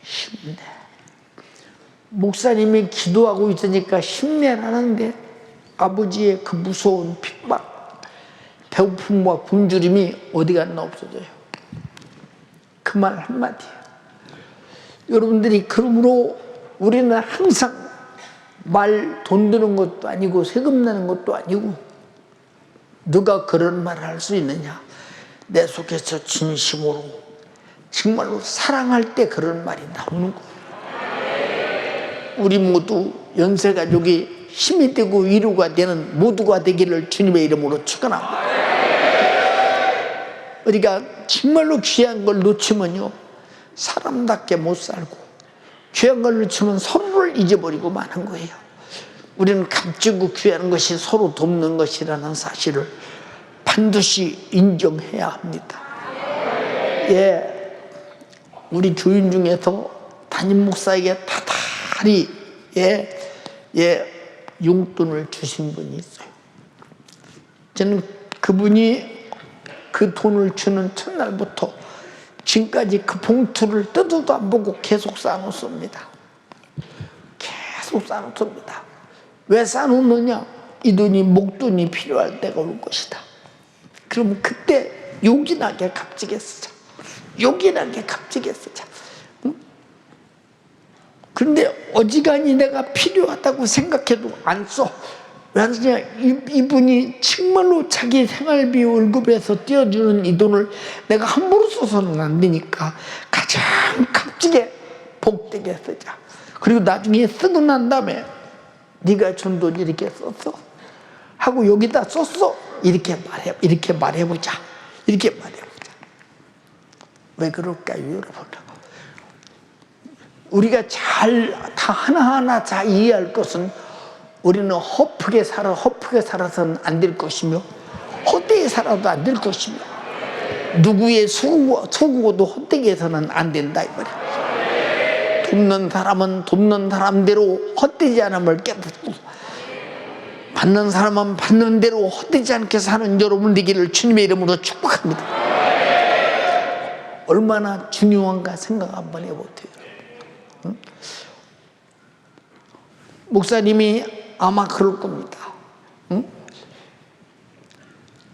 [SPEAKER 1] 힘내. 목사님이 기도하고 있으니까 힘내라는데 아버지의 그 무서운 핍박, 배고픔과 굶주림이 어디 갔나 없어져요. 그 말 한마디예요. 여러분들이 그러므로 우리는 항상 말 돈 드는 것도 아니고 세금 내는 것도 아니고, 누가 그런 말을 할 수 있느냐? 내 속에서 진심으로 정말로 사랑할 때 그런 말이 나오는 거예요. 우리 모두 연세가족이 힘이 되고 위로가 되는 모두가 되기를 주님의 이름으로 축원합니다. 우리가 정말로 귀한 걸 놓치면요, 사람답게 못 살고 귀한 걸로 치면 서로를 잊어버리고 마는 거예요. 우리는 값지고 귀한 것이 서로 돕는 것이라는 사실을 반드시 인정해야 합니다. 예, 우리 교인 중에서 담임 목사에게 다달이 용돈을 주신 분이 있어요. 저는 그분이 그 돈을 주는 첫날부터 지금까지 그 봉투를 뜯어도 안 보고 계속 쌓아놓습니다. 계속 쌓아놓습니다. 왜 쌓아놓느냐? 이 돈이 목돈이 필요할 때가 올 것이다. 그러면 그때 요긴하게 값지게 쓰자. 요긴하게 값지게 쓰자. 그런데 어지간히 내가 필요하다고 생각해도 안 써. 왜 안 쓰냐? 이분이 정말로 자기 생활비 월급에서 떼어주는 이 돈을 내가 함부로 써서는 안 되니까 가장 값지게 복되게 쓰자. 그리고 나중에 쓰고 난 다음에 네가 준 돈 이렇게 썼어? 하고 여기다 썼어? 이렇게 말해보자. 이렇게 말해보자. 왜 그럴까요, 여러분? 우리가 다 하나하나 다 이해할 것은 우리는 허프게 살아서는 안 될 것이며 헛되게 살아도 안 될 것이며 누구의 소구도 헛되게 해서는 안 된다 이 말이야. 돕는 사람은 돕는 사람대로 헛되지 않음을 깨닫고 받는 사람은 받는 대로 헛되지 않게 사는 여러분 되기를 주님의 이름으로 축복합니다. 얼마나 중요한가 생각 한번 해보세요. 응? 목사님이 아마 그럴 겁니다. 응?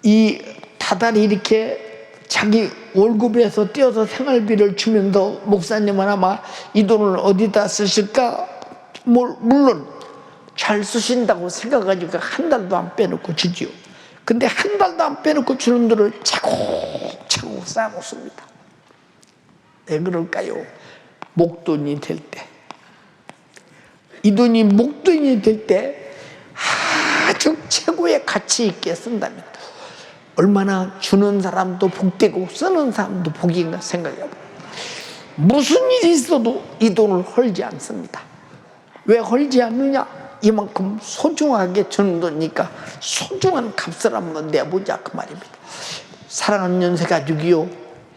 [SPEAKER 1] 이 다달이 이렇게 자기 월급에서 떼어서 생활비를 주면서 목사님은 아마 이 돈을 어디다 쓰실까? 물론 잘 쓰신다고 생각하니까 한 달도 안 빼놓고 주지요. 근데 한 달도 안 빼놓고 주는 돈을 차곡차곡 쌓아놓습니다. 왜 그럴까요? 목돈이 될 때. 이 돈이 목돈이 될 때 아주 최고의 가치 있게 쓴다면 얼마나 주는 사람도 복되고 쓰는 사람도 복인가 생각해요. 무슨 일이 있어도 이 돈을 헐지 않습니다. 왜 헐지 않느냐? 이만큼 소중하게 주는 돈이니까 소중한 값을 한번 내보자 그 말입니다. 사랑하는 연세 가족이요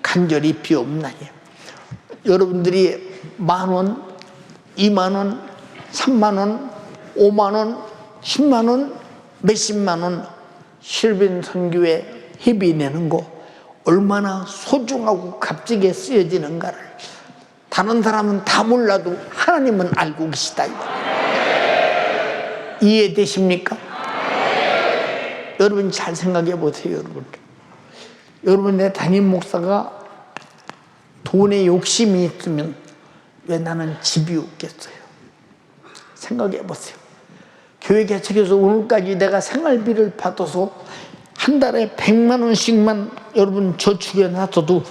[SPEAKER 1] 간절히 비옵나니 여러분들이 10,000원, 20,000원, 30,000원, 50,000원, 10만원, 몇십만원 실빈 선교에 회비 내는 거 얼마나 소중하고 값지게 쓰여지는가를 다른 사람은 다 몰라도 하나님은 알고 계시다. 이해되십니까? 여러분 잘 생각해 보세요. 여러분의 담임 목사가 돈에 욕심이 있으면 왜 나는 집이 없겠어요? 생각해 보세요. 교회 개척해서 오늘까지 내가 생활비를 받아서 한 달에 100만 원씩만 여러분 저축해 놨어도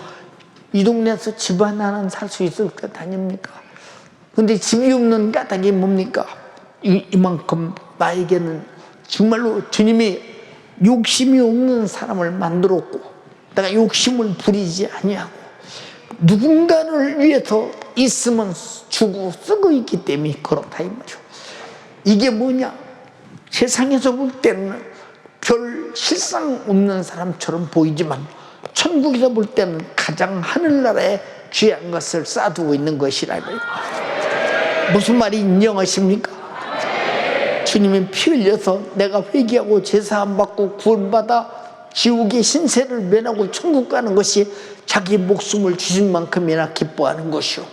[SPEAKER 1] 이 동네에서 집 하나는 살 수 있을 것 아닙니까? 근데 집이 없는 까닭이 뭡니까? 이만큼 나에게는 정말로 주님이 욕심이 없는 사람을 만들었고 내가 욕심을 부리지 아니하고 누군가를 위해서 있으면 주고 쓰고 있기 때문에 그렇다 이 말이죠. 이게 뭐냐? 세상에서 볼 때는 별 실상 없는 사람처럼 보이지만 천국에서 볼 때는 가장 하늘나라에 귀한 것을 쌓아두고 있는 것이라. 무슨 말이 인정하십니까? 주님이 피 흘려서 내가 회개하고 제사함 받고 구원받아 지옥의 신세를 면하고 천국 가는 것이 자기 목숨을 주신 만큼이나 기뻐하는 것이요.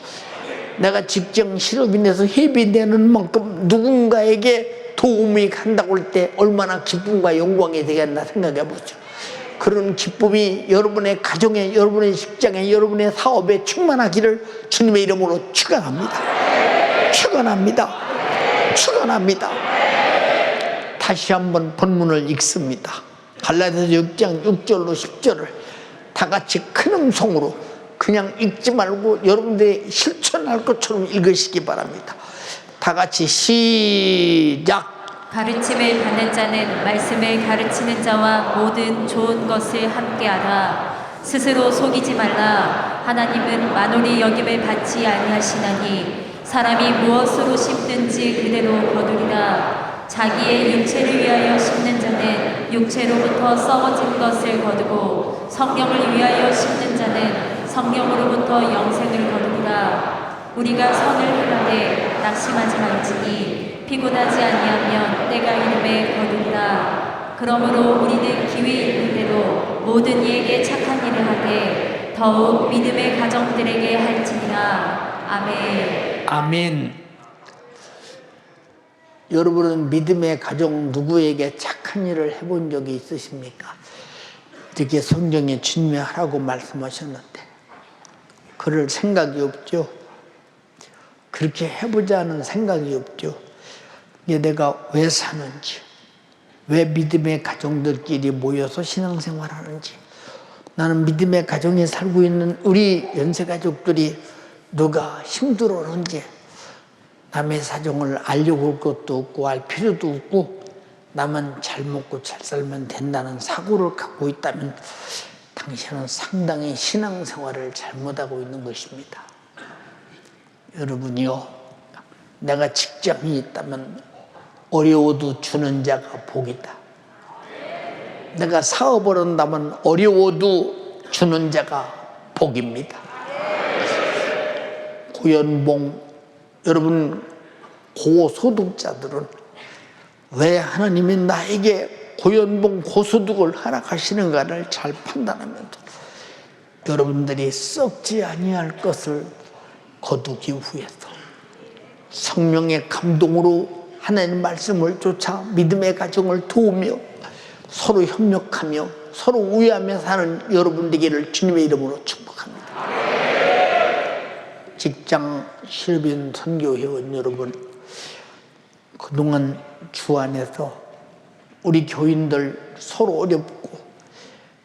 [SPEAKER 1] 내가 직장 실업이 내서 회비 내는 만큼 누군가에게 도움이 간다고 할 때 얼마나 기쁨과 영광이 되겠나 생각해 보죠. 그런 기쁨이 여러분의 가정에, 여러분의 직장에, 여러분의 사업에 충만하기를 주님의 이름으로 축원합니다. 축원합니다. 축원합니다. 다시 한번 본문을 읽습니다. 갈라디아서 6장 6절로 10절을 다 같이 큰 음성으로 그냥 읽지 말고 여러분들이 실천할 것처럼 읽으시기 바랍니다. 다 같이 시작.
[SPEAKER 2] 가르침을 받는 자는 말씀을 가르치는 자와 모든 좋은 것을 함께하라. 스스로 속이지 말라. 하나님은 만원의 여김을 받지 아니하시나니 사람이 무엇으로 심든지 그대로 거두리라. 자기의 육체를 위하여 심는 자는 육체로부터 썩어진 것을 거두고 성령을 위하여 심는 자는 성령으로부터 영생을 거두리라. 우리가 선을 행하되 낙심하지 말지니 피곤하지 아니하면 때가 이름에 거두리라. 그러므로 우리는 기회 있는 대로 모든 이에게 착한 일을 하되 더욱 믿음의 가정들에게 할지니라. 아멘.
[SPEAKER 1] 아멘. 여러분은 믿음의 가정 누구에게 착한 일을 해본 적이 있으십니까? 이렇게 성경에 주님이 하라고 말씀하셨는데 그럴 생각이 없죠. 그렇게 해보자는 생각이 없죠. 내가 왜 사는지, 왜 믿음의 가정들끼리 모여서 신앙생활하는지, 나는 믿음의 가정에 살고 있는 우리 연세가족들이 누가 힘들어하는지 남의 사정을 알려고 할 것도 없고 알 필요도 없고 나만 잘 먹고 잘 살면 된다는 사고를 갖고 있다면 당신은 상당히 신앙생활을 잘못하고 있는 것입니다. 여러분이요, 내가 직장이 있다면 어려워도 주는 자가 복이다. 내가 사업을 한다면 어려워도 주는 자가 복입니다. 고연봉, 여러분 고소득자들은 왜 하나님이 나에게 고연봉 고소득을 허락하시는가를 잘 판단하면 여러분들이 썩지 아니할 것을 거두기 위해서 성령의 감동으로 하나님의 말씀을 쫓아 믿음의 가정을 도우며 서로 협력하며 서로 우애하며 사는 여러분 되기를 주님의 이름으로 축복합니다. 직장 실빈 선교회원 여러분, 그동안 주 안에서 우리 교인들 서로 어렵고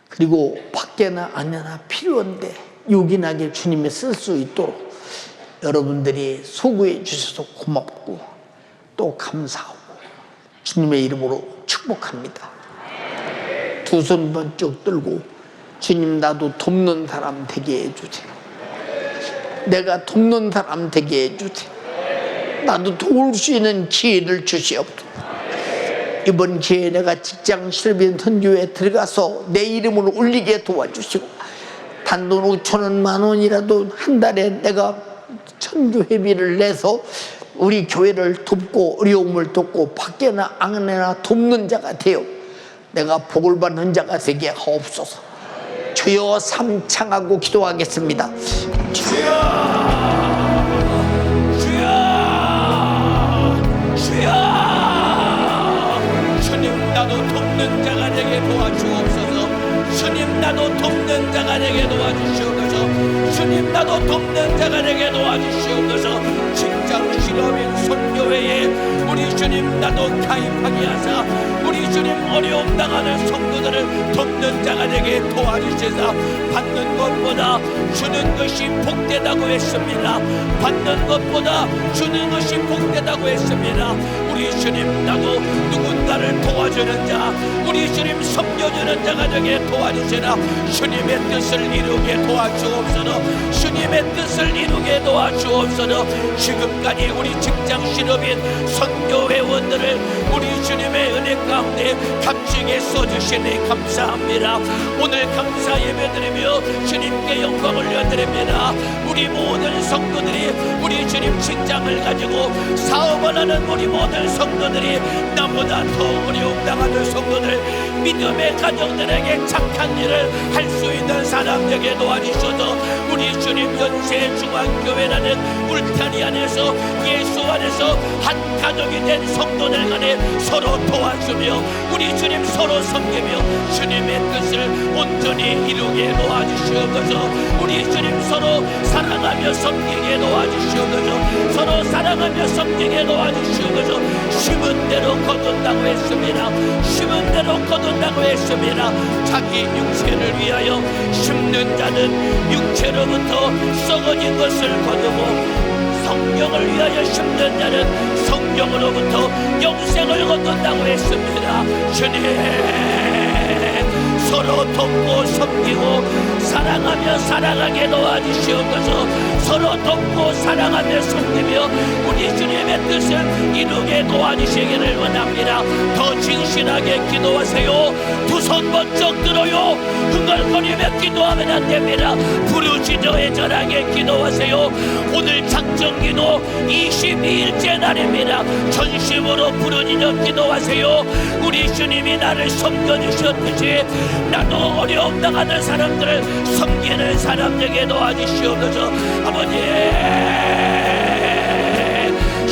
[SPEAKER 1] 그리고 밖에나 안에나 필요한데 요긴하게 주님이 쓸 수 있도록 여러분들이 소구해 주셔서 고맙고 또 감사하고 주님의 이름으로 축복합니다. 두 손 번쩍 들고 주님, 나도 돕는 사람 되게 해주세요. 내가 돕는 사람 되게 해주세요. 나도 도울 수 있는 기회를 주시옵소서. 이번 기회에 내가 직장 실빈 선교에 들어가서 내 이름을 올리게 도와주시고 단돈 5,000원, 10,000원이라도 한 달에 내가 선교회비를 내서 우리 교회를 돕고 어려움을 돕고 밖에나 안에나 돕는 자가 되어 내가 복을 받는 자가 되게 하옵소서. 주여 삼창하고 기도하겠습니다.
[SPEAKER 3] 주여, 주여, 주여. 주님, 나도 돕는 자가 되게 도와주옵소서. 주님, 나도 돕는 자가 되게 도와주시옵소서. 주님, 나도 돕는 자가 되게 도와주시옵소서. 직장 실업인 선교회에 우리 주님 나도 가입하게 하사 우리 주님 어려움 당하는 성도들을 돕는 자가 되게 도와주셔서 받는 것보다 주는 것이 복되다고 했습니다. 받는 것보다 주는 것이 복되다고 했습니다. 우리 주님, 나도 누군가를 도와주는 자, 우리 주님 섬겨주는 자가 되게 도와주시라. 주님의 뜻을 이루게 도와주옵소서. 주님의 뜻을 이루게 도와주옵소서. 지금까지 우리 직장 실업인 선교회원들을 우리 주님의 은혜 가운데 값지게 써주시니 감사합니다. 오늘 감사 예배드리며 주님께 영광을 올려드립니다. 우리 모든 성도들이 우리 주님 직장을 가지고 사업을 하는 우리 모든 성도들이 나보다 더 어려움 당하는 성도들, 믿음의 가정들에게 착한 일을 할 수 있는 사람 되게 도와주셔서 우리 주님 연세중앙교회라는 울타리 안에서 예수 안에서 한 가족이 된 성도들 간에 서로 도와주며 우리 주님 서로 섬기며 주님의 뜻을 온전히 이루게 도와주시옵소서. 우리 주님 서로 사랑하며 섬기게 도와주시옵소서. 서로 사랑하며 섬기게 도와주시옵소서. 심은 대로 거둔다고 했습니다. 심은 대로 거둔다고 했습니다. 자기 육체를 위하여 심는 자는 육체로부터 썩어진 것을 거두고 성령을 위하여 심는 자는 성령으로부터 영생을 얻는다고 했습니다. 주님, 서로 돕고 섬기고 사랑 사랑하며 살아가게 도와주시옵소서. 서로 돕고 사랑하며 섬기며 우리 주님의 뜻을 이루게 도와주시기를 원합니다. 더 진실하게 기도하세요. 두 손 번쩍 들어요. 흥얼거리며 기도하면 안 됩니다. 부르짖어 절하게 기도하세요. 오늘 작정기도 22일째 날입니다. 전심으로 부르짖어 기도하세요. 우리 주님이 나를 섬겨주셨듯이 나도 어려움 당하는 사람들을 섬기는 사람 되게 도와주시옵소서. 아버지,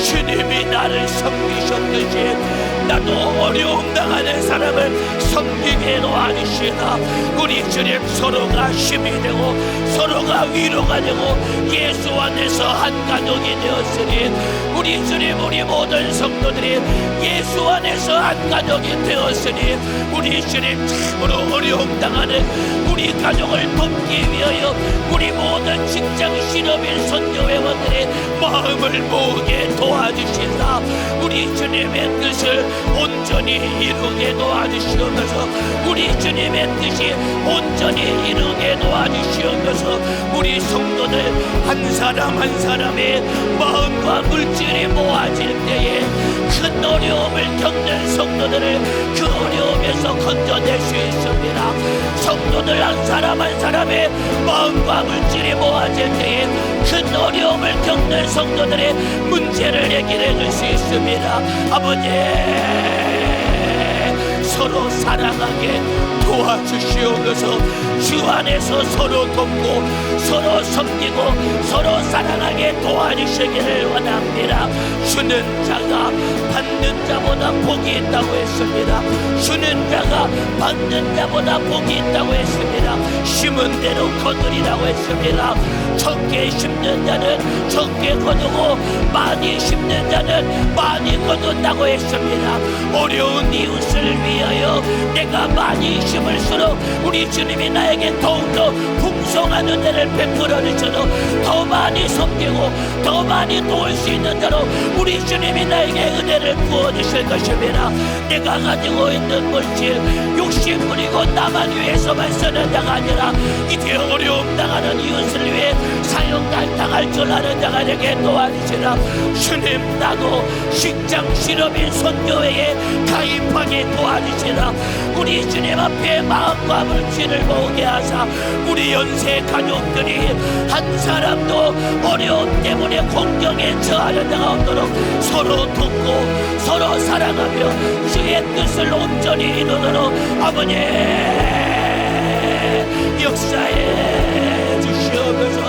[SPEAKER 3] 주님이 나를 섬기셨듯이 나도 어려움 당하는 사람을 섬기게 도와주시나. 우리 주님 서로가 힘이 되고 서로가 위로가 되고 예수 안에서 한 가족이 되었으니 우리 주님 우리 모든 성도들이 예수 안에서 한 가족이 되었으니 우리 주님 참으로 어려움 당하는 우리 가족을 돕기 위하여 우리 모든 직장 실업인 선교회원들의 마음을 모으게 도와주시나. 우리 주님의 뜻을 온전히 이루게 도와주시옵소서. 우리 주님의 뜻이 온전히 이루게 도와주시옵소서. 우리 성도들 한 사람 한 사람의 마음과 물질이 모아질 때에 큰 어려움을 겪는 성도들을 그 어려움에서 건져낼 수 있습니다. 성도들 한 사람 한 사람의 마음과 물질이 모아질 때에 큰 어려움을 겪는 성도들의 문제를 해결해 줄 수 있습니다. 아버지, 서로 사랑하게 도와주시옵소서. 주 안에서 서로 돕고 서로 섬기고 서로 사랑하게 도와주시기를 원합니다. 주는 자가 받는 자보다 복이 있다고 했습니다. 주는 자가 받는 자보다 복이 있다고 했습니다. 심은 대로 거두리라고 했습니다. 적게 심는 자는 적게 거두고 많이 심는 자는 많이 거둔다고 했습니다. 어려운 이웃을 위하여 내가 많이 심을수록 우리 주님이 나에게 더욱더 풍성한 은혜를 베풀어 주셔도 더 많이 섬기고 더 많이 도울 수 있는 자로 우리 주님이 나에게 은혜를 부어 주실 것입니다. 내가 가지고 있는 물질 욕심 부리고 나만 위해서만 쓰는 자가 아니라 이제 어려움 당하는 이웃을 위해 사형날 당할 줄 아는 자가 되게 도와주시라. 주님, 나도 직장 실업인 선교회에 가입하게 도와주시라. 우리 주님 앞에 마음과 물질을 모으게 하사 우리 연세 가족들이 한 사람도 어려움 때문에 공경에 처하는 자가 없도록 서로 돕고 서로 사랑하며 주의 뜻을 온전히 이루도록 아버지 역사해 주시옵소서.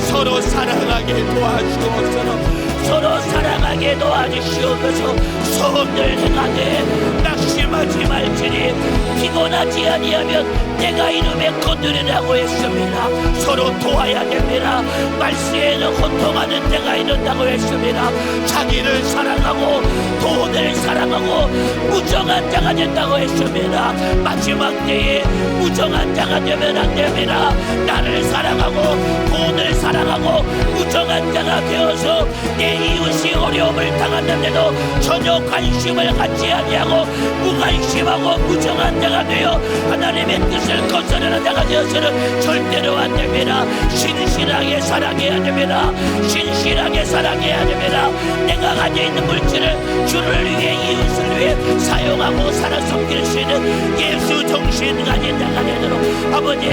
[SPEAKER 3] 서로 사랑하게 도와주옵소서. 서로 사랑하게 도와주시옵소서. 선을 행하되 낙심하지 말지니 피곤하지 아니하면 내가 이름에 거두리라고 했습니다. 서로 도와야 됩니다. 말세에는 고통하는 때가 이른다고 했습니다. 자기를 사랑하고 돈을 사랑하고 무정한 자가 된다고 했습니다. 마지막 때에 무정한 자가 되면 안 됩니다. 나를 사랑하고 돈을 사랑하고 무정한 자가 되어서 내 이웃이 어려움을 당하는데도 전혀 관심을 갖지 아니하고 무관심하고 무정한 자가 되어 하나님의 뜻을 거스르는 자가 되어서는 절대로 안 됩니다. 신실하게 사랑해야 됩니다. 신실하게 사랑해야 됩니다. 내가 가지고 있는 물질을 주를 위해 이웃을 위해 사용하고 살아 섬길 수 있는 예수 정신 가진 자가 되도록 아버지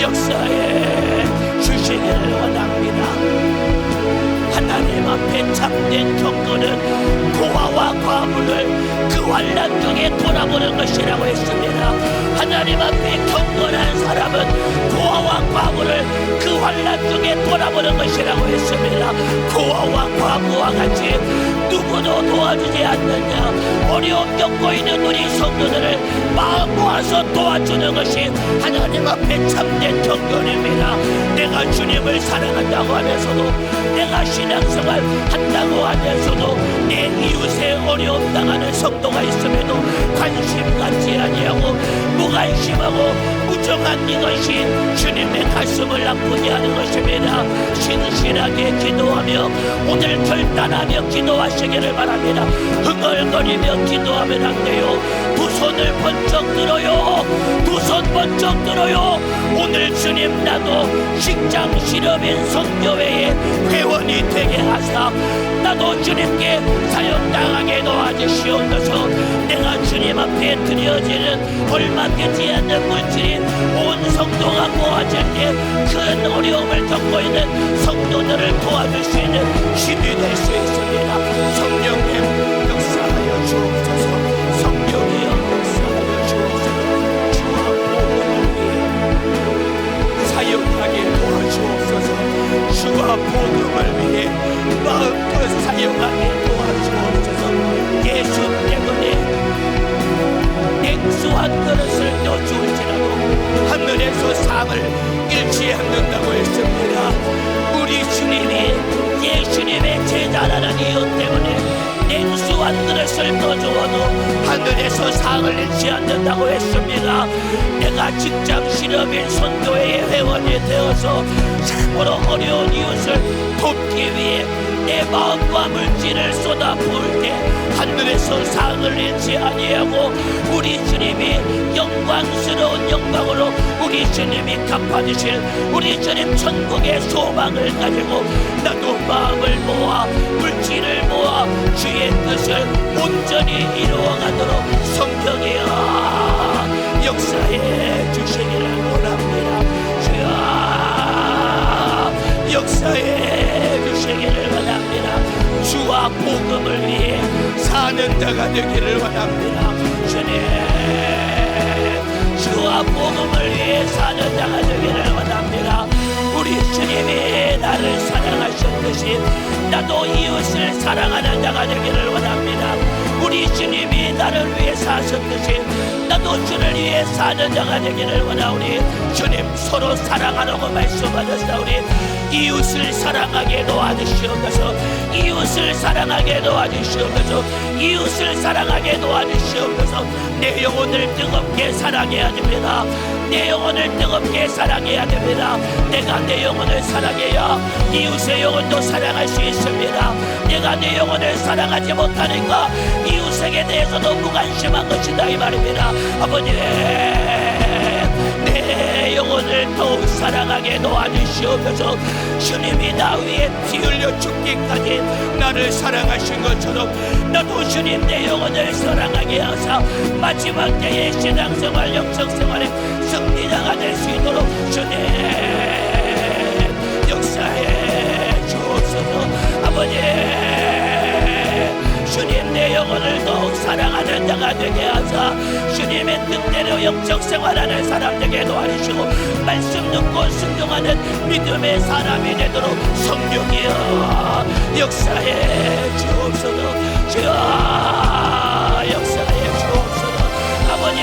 [SPEAKER 3] 역사에 주시기를 원합니다. 하나님 앞에 참된 경건은 고아와 과부를 그 환난 중에 돌아보는 것이라고 했습니다. 하나님 앞에 경건한 사람은 고아와 과부를 그 환난 중에 돌아보는 것이라고 했습니다. 고아와 과부와 같이 누구도 도와주지 않는 자, 어려움 겪고 있는 우리 성도들을 마음 모아서 도와주는 것이 하나님 앞에 참된 경건입니다. 내가 주님을 사랑한다고 하면서도 내가 신앙생활 한다고 하면서도 내 이웃의 어려움 당하는 성도가 있음에도 관심 갖지 아니하고 무관심하고 무정한 이것이 주님의 가슴을 아프게 하는 것입니다. 신실하게 기도하며 오늘 결단하며 기도하시기를 바랍니다. 흥얼거리며 기도하면 안 돼요. 두 손을 번쩍 들어요. 두 손 번쩍 들어요. 오늘 주님 나도 식장 실업인 선교회의 회원이 되게 하사 나도 주님께 사용당하게 도와주시옵소서. 내가 주님 앞에 드려지는 얼마 되지 않는 물질이 온 성도가 모아질 때 큰 어려움을 겪고 있는 성도들을 도와줄 수 있는 힘이 될 수 있습니다. 성령님 역사하여 주옵소서. 성령이여 역사하여 주옵소서. 주와 복음을 위해 사용하게 도와주옵소서. 주와 복음을 위해 마음껏 사용하게 도와주옵소서. 예수 때문에 냉수 한 그릇을 넣어줄지라도 하늘에서 상을 잃지 않는다고 했습니다. 우리 주님이 예수님의 제자라는 이유 때문에 냉수 한 그릇을 넣어주어도 하늘에서 상을 잃지 않는다고 했습니다. 내가 직장 실업인 선교회의 회원이 되어서 참으로 어려운 이웃을 돕기 위해 내 마음과 물질을 쏟아부을 때 하늘에서 상을 잃지 아니하고 우리 주님이 영광스러운 영광으로 우리 주님이 갚아주실 우리 주님 천국의 소망을 가지고 나도 마음을 모아 물질을 모아 주의 뜻을 온전히 이루어가도록 성령이여 역사해 주시기를 원합니다. 주여 역사해 주시기를 원합니다. 주와 복음을 위해 사는 자가 되기를 원합니다. 주님 주와 복음을 위해 사는 자가 되기를 원합니다. 우리 주님이 나를 사랑하셨듯이 나도 이웃을 사랑하는 자가 되기를 원합니다. 우리 주님이 나를 위해 사셨듯이 나도 주를 위해 사는 자가 되기를 원하오니 주님 서로 사랑하라고 말씀하셨사오니 이웃을 사랑하게 도와주시옵소서. 이웃을 사랑하게 도와주시옵소서. 이웃을 사랑하게 도와주시옵소서. 내 영혼을 뜨겁게 사랑해야 됩니다. 내 영혼을 뜨겁게 사랑해야 됩니다. 내가 내 영혼을 사랑해야 이웃의 영혼도 사랑할 수 있습니다. 내가 내 영혼을 사랑하지 못하니까 이웃에게 대해서도 무관심한 것이다 이 말입니다. 아버님 내 영혼을 더욱 사랑하게 도와주시옵소서. 주님이 나 위에 피 흘려 죽기까지 나를 사랑하신 것처럼 나도 주님 내 영혼을 사랑하게 하사 마지막 때의 신앙생활 영성생활에 승리자가 될 수 있도록 주님 역사해 주옵소서. 아버지 주님 내 영혼을 더욱 사랑하는 자가 되게 하사 주님의 뜻대로 영적 생활하는 사람 되게 도와주시고 말씀 듣고 순종하는 믿음의 사람이 되도록 성령이여 역사해 주옵소서. 주여 역사해 주옵소서. 아버지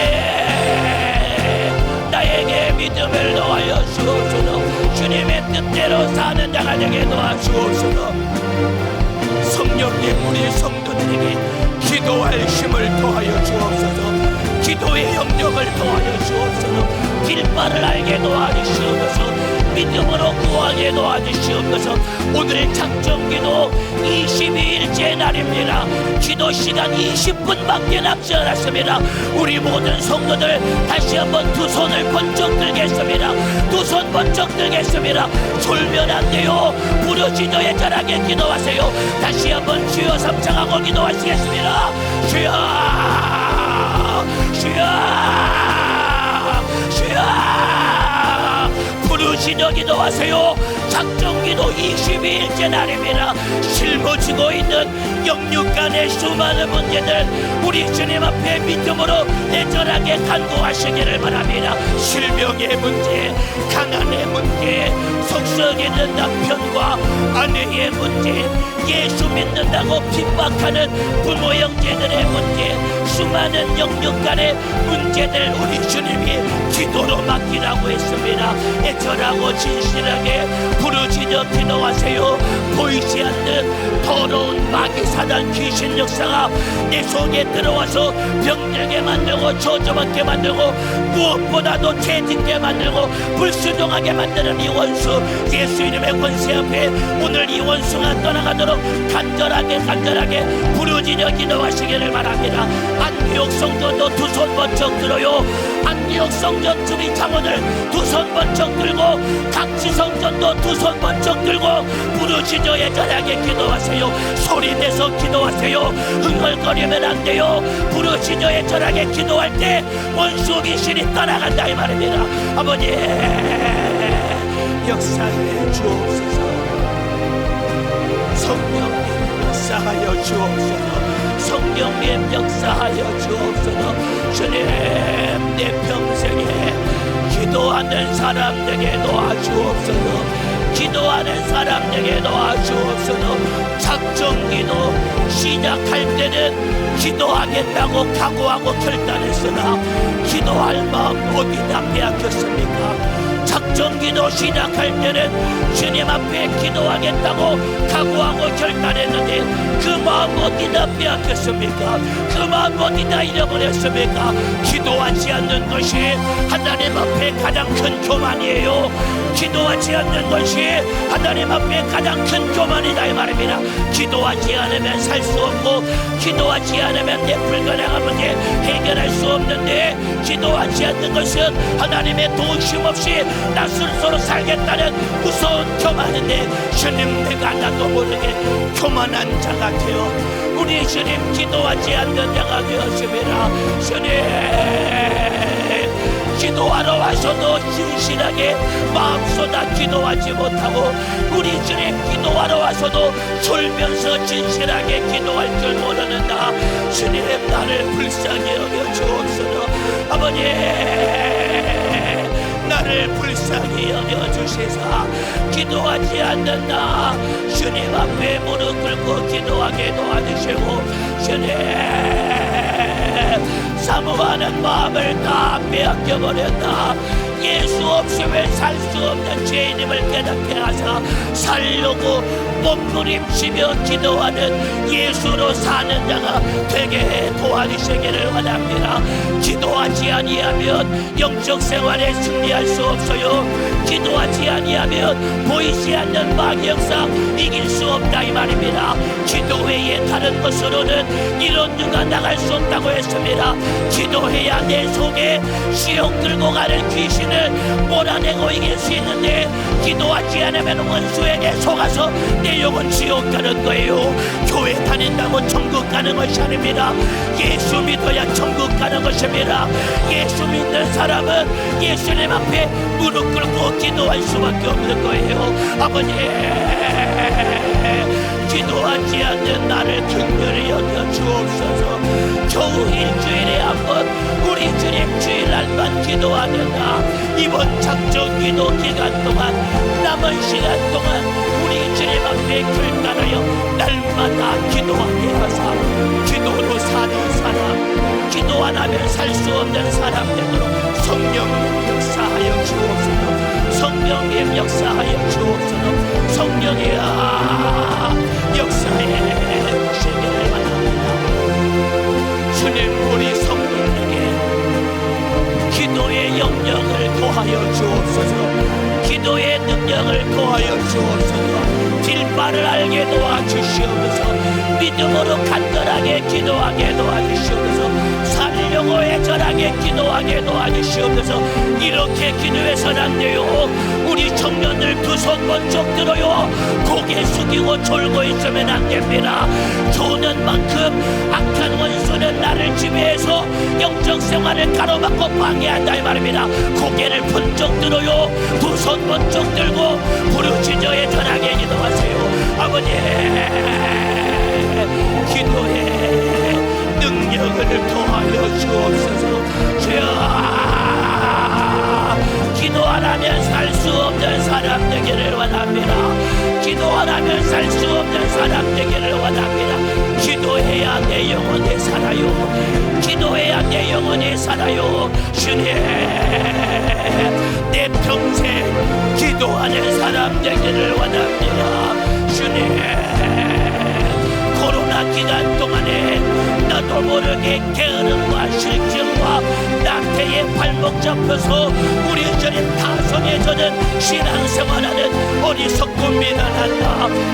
[SPEAKER 3] 나에게 믿음을 더하여 주옵소서. 주님의 뜻대로 사는 자가 되게 도와주옵소서. 성령님 우리 성도들에게 기도할 힘을 더하여 주옵소서. 기도의 영역을 더하여 주옵소서. 길바를 알게 도와주시옵소서. 믿음으로 구하게 도와주시옵소서. 오늘의 작정기도 22일째 날입니다. 기도 시간 20분밖에 남지 않았습니다. 우리 모든 성도들 다시 한번 두 손을 번쩍 들겠습니다. 두 손 번쩍 들겠습니다. 졸면 안 돼요. 부르짖어야 잘하게 기도하세요. 다시 한번 주여 삼창하고 기도하시겠습니다. 주여 주여 주여 부르짖어 기도하세요. 작정기도 22일째 날입니다. 짊어지고 있는 영육간의 수많은 문제들 우리 주님 앞에 믿음으로 애절하게 간구하시기를 바랍니다. 실명의 문제, 가난의 문제, 속썩이는 남편과 아내의 문제, 예수 믿는다고 핍박하는 부모 형제들의 문제, 수많은 영육간의 문제들 우리 주님이 기도로 맡기라고 했습니다. 애절하고 진실하게 부르짖어 기도하세요. 보이지 않는 더러운 마귀 사단 귀신 역사가 내 속에 들어와서 병들게 만들고 저주받게 만들고 무엇보다도 죄짓게 만들고 불순종하게 만드는 이 원수 예수 이름의 권세 앞에 오늘 이 원수가 떠나가도록 간절하게 부르짖어 기도하시기를 바랍니다. 안디옥 성전도 두 손 번쩍 들어요. 안디옥 성전 주리 장원을 두 손 번쩍 들고 각지 성전도 두 손 번쩍 들고 부르짖어 애절하게 기도하세요. 소리내서 기도하세요. 흥얼거리면 안 돼요. 부르짖어 애절하게 기도할 때 원수 귀신이 떠나간다 이 말입니다. 아버지 역사해 주옵소서. 성령님 역사하여 주옵소서. 성령님 역사하여 주옵소서. 주님 내 평생에 기도하는 사람에게 도와주옵소서. 기도하는 사람에게 도와주옵소서. 작정기도 시작할 때는 기도하겠다고 각오하고 결단했으나 기도할 마음 어디다 빼앗겼습니까? 작정기도 시작할 때는 주님 앞에 기도하겠다고 각오하고 결단했는데 그 마음 어디다 빼앗겼습니까? 그 마음 어디다 잃어버렸습니까? 기도하지 않는 것이 하나님 앞에 가장 큰 교만이에요. 기도하지 않는 것이 하나님 앞에 가장 큰 교만이다 이 말입니다. 기도하지 않으면 살 수 없고 기도하지 않으면 내 불가능한 문제 해결할 수 없는데 기도하지 않는 것은 하나님의 도우심 없이 나 스스로 살겠다는 무서운 교만인데 주님 내가 나도 모르게 교만한 자 같아요. 우리 주님 기도하지 않는 자가 되었습니다. 주님 기도하러 와서도 진실하게 마음 쏟아 기도하지 못하고 우리 주님 기도하러 와서도 졸면서 진실하게 기도할 줄 모르는 나 주님 나를 불쌍히 여겨 주옵소서. 아버지 나를 불쌍히 여겨주시사 기도하지 않는 나 주님 앞에 무릎 꿇고 기도하게 도와주시고 주님 사모하는 마음을 다 빼앗겨버렸다. 예수 없으면 살 수 없는 죄인임을 깨닫게 하사 살려고 몸부림치며 기도하는 예수로 사는 자가 되게 해 도와주시기를 원합니다. 기도하지 아니하면 영적 생활에 승리할 수 없어요. 기도하지 아니하면 보이지 않는 마귀 역사 이길 수 없다 이 말입니다. 기도 외에 다른 것으로는 이런 누가 나갈 수 없다고 했습니다. 기도해야 내 속에 시험 끌고 가는 귀신을 몰아내고 이길 수 있는데 기도하지 않으면 원수에게 속아서 내 영혼 지옥 가는 거예요. 교회 다닌다고 천국 가는 것이 아닙니다. 예수 믿어야 천국 가는 것입니다. 예수 믿는 사람은 예수님 앞에 무릎 꿇고 기도할 수밖에 없는 거예요. 아버지 기도하지 않는 나를 긍휼히 여겨 주옵소서. 겨우 일주일에 한번 우리 주님 주일날만 기도하는 나 이번 작정기도 기간 동안 남은 시간 동안 우리 주님 앞에 결단하여 날마다 기도하게 하사 기도로 사는 사람 기도 안 하면 살 수 없는 사람 되도록 성령님 역사하여 주옵소서. 성령님 역사하여 주옵소서. 성령이야 역사해 주시기를 바랍니다. 주님 우리 성령에게 기도의 영역을 더하여 주옵소서. 기도의 능력을 더하여 주옵소서. 길바를 알게 도와주시옵소서. 믿음으로 간절하게 기도하게 도와주시옵소서. 살려고 애절하게 기도하게 도와주시옵소서. 이렇게 기도해서는 안 돼요. 우리 청년들 두 손 번쩍 들어요. 고개 숙이고 졸고 있으면 안 됩니다. 조는 만큼 악한 원수는 나를 지배해서 영적 생활을 가로막고 방해한다 이 말입니다. 고개를 번쩍 들어요. 두 손 번쩍 들고 부르짖어 애절하게 기도하세요. 아버지 기도의 능력을 더하여 주옵소서. 주여 기도 안 하면 살 수 없는 사람 되기를 원합니다. 기도 안 하면 살 수 없는 사람 되기를 원합니다. 기도해야 내 영혼이 살아요. 기도해야 내 영혼이 살아요. 주님 내 평생 기도하는 사람 되기를 원합니다. 주님 코로나 기간 동안에 나도 모르게 게으름과 실증과 낙태에 발목 잡혀서 우리 주님 타성해져는 신앙생활하는 어리석고 미련하다.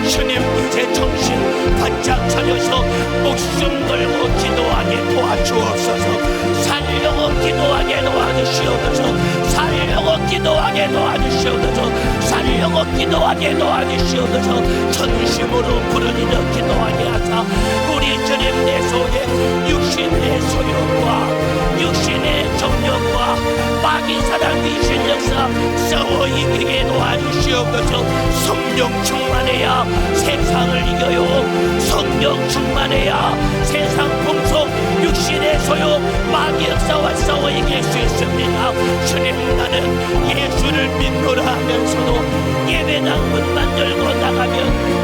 [SPEAKER 3] 주님 이제 정신 바짝 차려서 목숨 걸고 기도하게 도와주옵소서. 기도하게 도와주시옵소서. 살려고 기도하게 도와주시옵소서. 전심으로 부르짖어 기도하게 하사 우리 주님 내 속에 육신의 소욕과 육신의 정욕과 마귀 사단 귀신 역사 싸워 이기게 도와주시옵소서. 성령 충만해야 세상을 이겨요. 성령 충만해야 세상 풍속 육신의 소욕 마귀 역사와 싸워 이길 수 있습니다. 주님 나는 예수를 믿노라 하면서도 예배당 문만 열고 나가면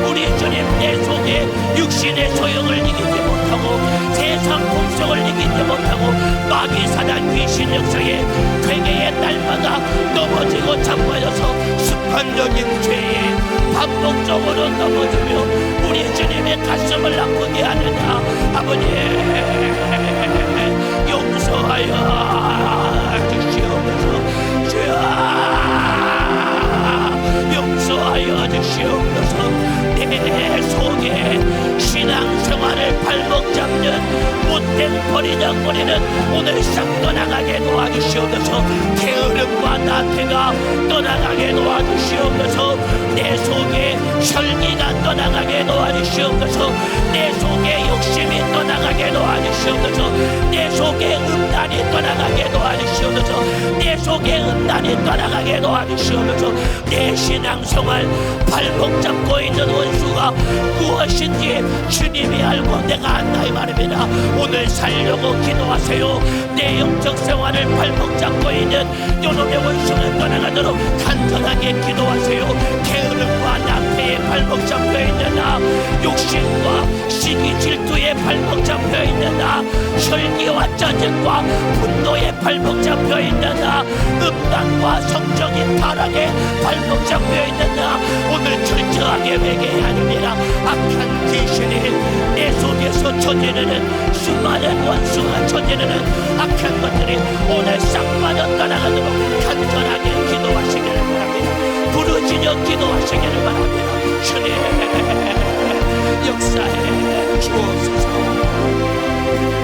[SPEAKER 3] 우리 주님 내 속에 육신의 소욕을 이기지 못하고 세상 풍속을 이기지 못하고 마귀 사단 귀신 역사에 괴계의 날마다 넘어지고 자빠져서 습관적인 죄에 반복적으로 넘어지며 우리 주님의 가슴을 아프게 하느냐. 아버지 용서하여 주시옵소서. 주여 용서하여 주시옵소서. 내 속에 신앙생활을 발목 잡는 못된 버리장머리는 오늘 싹 떠나가게 도와주시옵소서. 게으름과 나태가 떠나가게 도와주시옵소서. 내 속에 혈기가 떠나가게 도와주시옵소서. 내 속에 욕심이 떠나가게 도와주시옵소서. 내 속에 음란이 떠나가게 도와주시옵소서. 내 속에 음란이 떠나가게 도와주시옵소서. 내 신앙생활 발목 잡고 있는 원수가 무엇인지 주님이 알고 내가 안다 이 말입니다. 오늘 살려고 기도하세요. 내 영적 생활을 발목 잡고 있는 요놈의 원수가 떠나가도록 간절하게 기도하세요. 게으름과 나태에 발목 잡혀 있는 나, 욕심과 시기 질투에 발목 잡혀 있는 나, 혈기와 짜증과 분노에 발목 잡혀 있는 나, 음란과 성적인 타락에 발목 잡혀 있는 나, 오늘 철저하게 회개해야 합니다. 악한 귀신이 내 속에서 쳐지르는 수많은 원수가 쳐지르는 악한 것들이 오늘 싹 빠져 떠나가도록 간절하게 기도하시기를 바랍니다. 부르짖어 기도하시기를 바랍니다. 주님 역사해 주옵소서.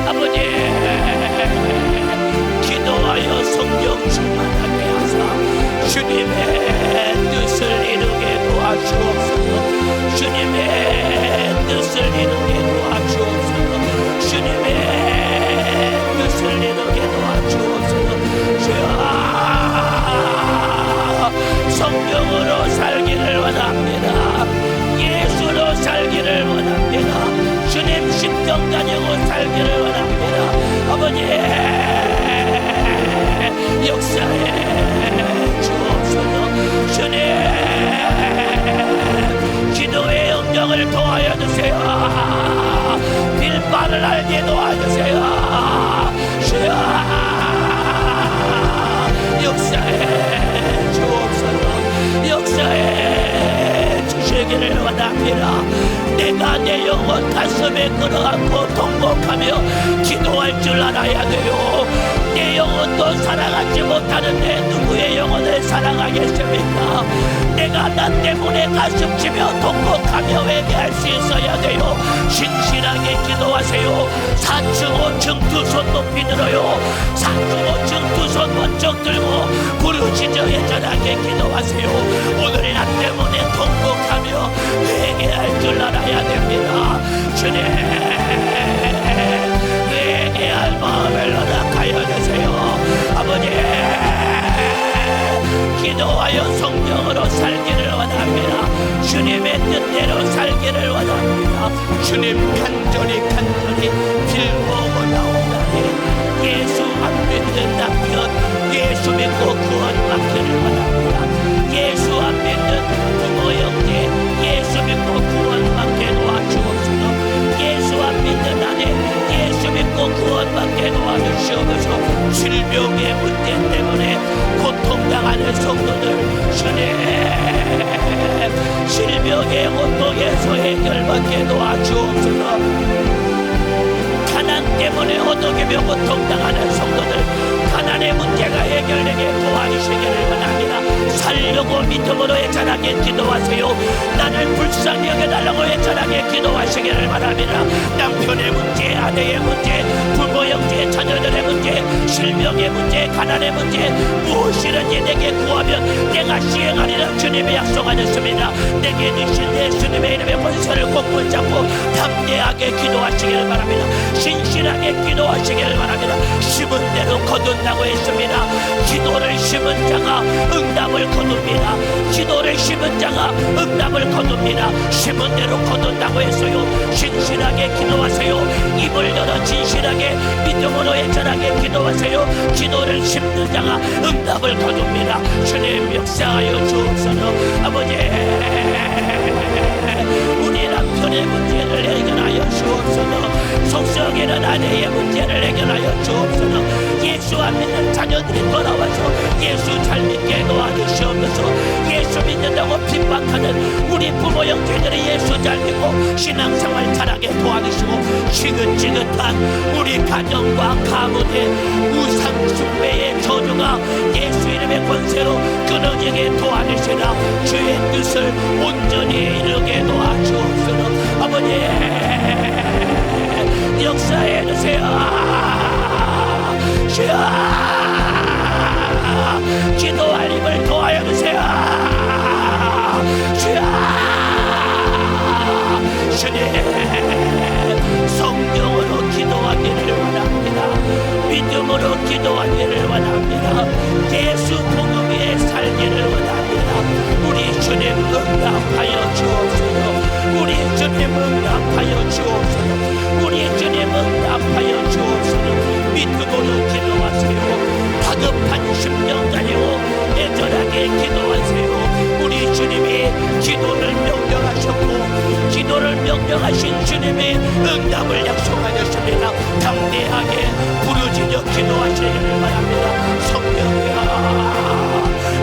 [SPEAKER 3] 아버지 기도하여 성령 충만하게 하사 주님의 뜻을 이루게 도와주옵소서. 주님의 뜻을 이루게 도와주옵소서. 주님의 뜻을 이루게 도와주옵소서. 주여 성령으로 살기를 원합니다. 예수로 살기를 원합니다. 주님 십경가지고 살기를 원합니다. 아버지 역사해 주옵소서. 주님 기도의 영역을 도와여 주세요. 빌바를 알게 도와주세요. 주여 역사해 주옵소서. 역사해 주시기를 원합니다. 내가 내 영혼 가슴에 끌어안고 통곡하며 기도할 줄 알아야 돼요. 내 영혼도 사랑하지 못하는데 누구의 영혼을 사랑하겠습니까? 내가 나 때문에 가슴치며 통곡하며 회개할 수 있어야 돼요. 신실하게 기도하세요. 4층 5층 두 손 높이 들어요. 4층 5층 두 손 번쩍 들고 부르짖어 애절하게 기도하세요. 오늘 나 때문에 통곡하며 회개할 줄 알아야 됩니다. 주님 회개할 마음을 허락하여 주세요. 아버지 기도하여 성령으로 살기를 원합니다. 주님의 뜻대로 살기를 원합니다. 주님 간절히 빌보고 나오다니 예수 안 믿는 남편 예수 믿고 구원 받기를 원합니다. 예수 안 믿는 부모 형제 예수 믿고 구원 받게 도와주옵소서. 예수 안 믿는 아내 예수 믿고 구원 받게 도와주시옵소서. 질병의 문제 때문에 고통당하는 성도들 주님 질병의 고통에서 해결받게 도와주옵소서. 가난 때문에 어떻게며 고통당하는 성도들 가난의 문제가 해결되게 도와주시기를 원합니다. 살려고 믿음으로 애절하게 기도하세요. 나를 불쌍히 여겨달라고 애절하게 기도하시기를 바랍니다. 남편의 문제, 아내의 문제, 부모 형제, 자녀들의 문제, 실명 질병의 문제, 가난의 문제, 무엇이든지 내게 구하면 내가 시행하리라 주님이 약속하셨습니다. 내게 주신 예수님의 이름의 권세를 꼭 붙잡고 담대하게 기도하시기를 바랍니다. 신실하게 기도하시기를 바랍니다. 심은 대로 거둔다고 했습니다. 기도를 심은 자가 응답을 거둡니다. 기도를 심은 자가 응답을 거둡니다. 심은 대로 거둔다고 했어요. 신실하게 기도하세요. 입을 열어 진실하게 믿음으로 애절하게 기도하세요. 기도를 심는 자가 응답을 거둡니다. 주님 역사하여 주옵소서. 아버지, 우리 남편의 문제를 해결하여 주옵소서. 속썩이는 아내의 문제를 해결하여 주옵소서. 예수 안 믿는 자녀들이 돌아와서 예수 잘 믿게 도와주시옵소서. 예수 믿는다고 핍박하는 우리 부모 형제들이 예수 잘 믿고 신앙생활 잘하게 도와주시고, 지긋지긋한 우리 가정과 가문의 우상 숭배의 저주가 예수 이름의 권세로 끊어지게 도와주시라. 주의 뜻을 온전히 이루게 도와주옵소서. 아버지, 역사해 주세요. 주여, 기도할 힘을 도와여 주세요. 주여, 주님, 성령으로 기도하기를 원합니다. 믿음으로 기도하기를 원합니다. 예수 복음 위에 살기를 원합니다. 우리 주님 응답하여 주옵소서. 우리 주님 응답하여 주옵소서. 우리 주님 응답하여 주옵소서. 믿음으로 기도하세요. 다급한 심령 가지고 애절하게 기도하세요. 우리 주님이 기도를 명령하셨고, 기도를 명령하신 주님이 응답을 약속하셨습니다. 담대하게 부르짖어 기도하시기를 바랍니다. 성령이여,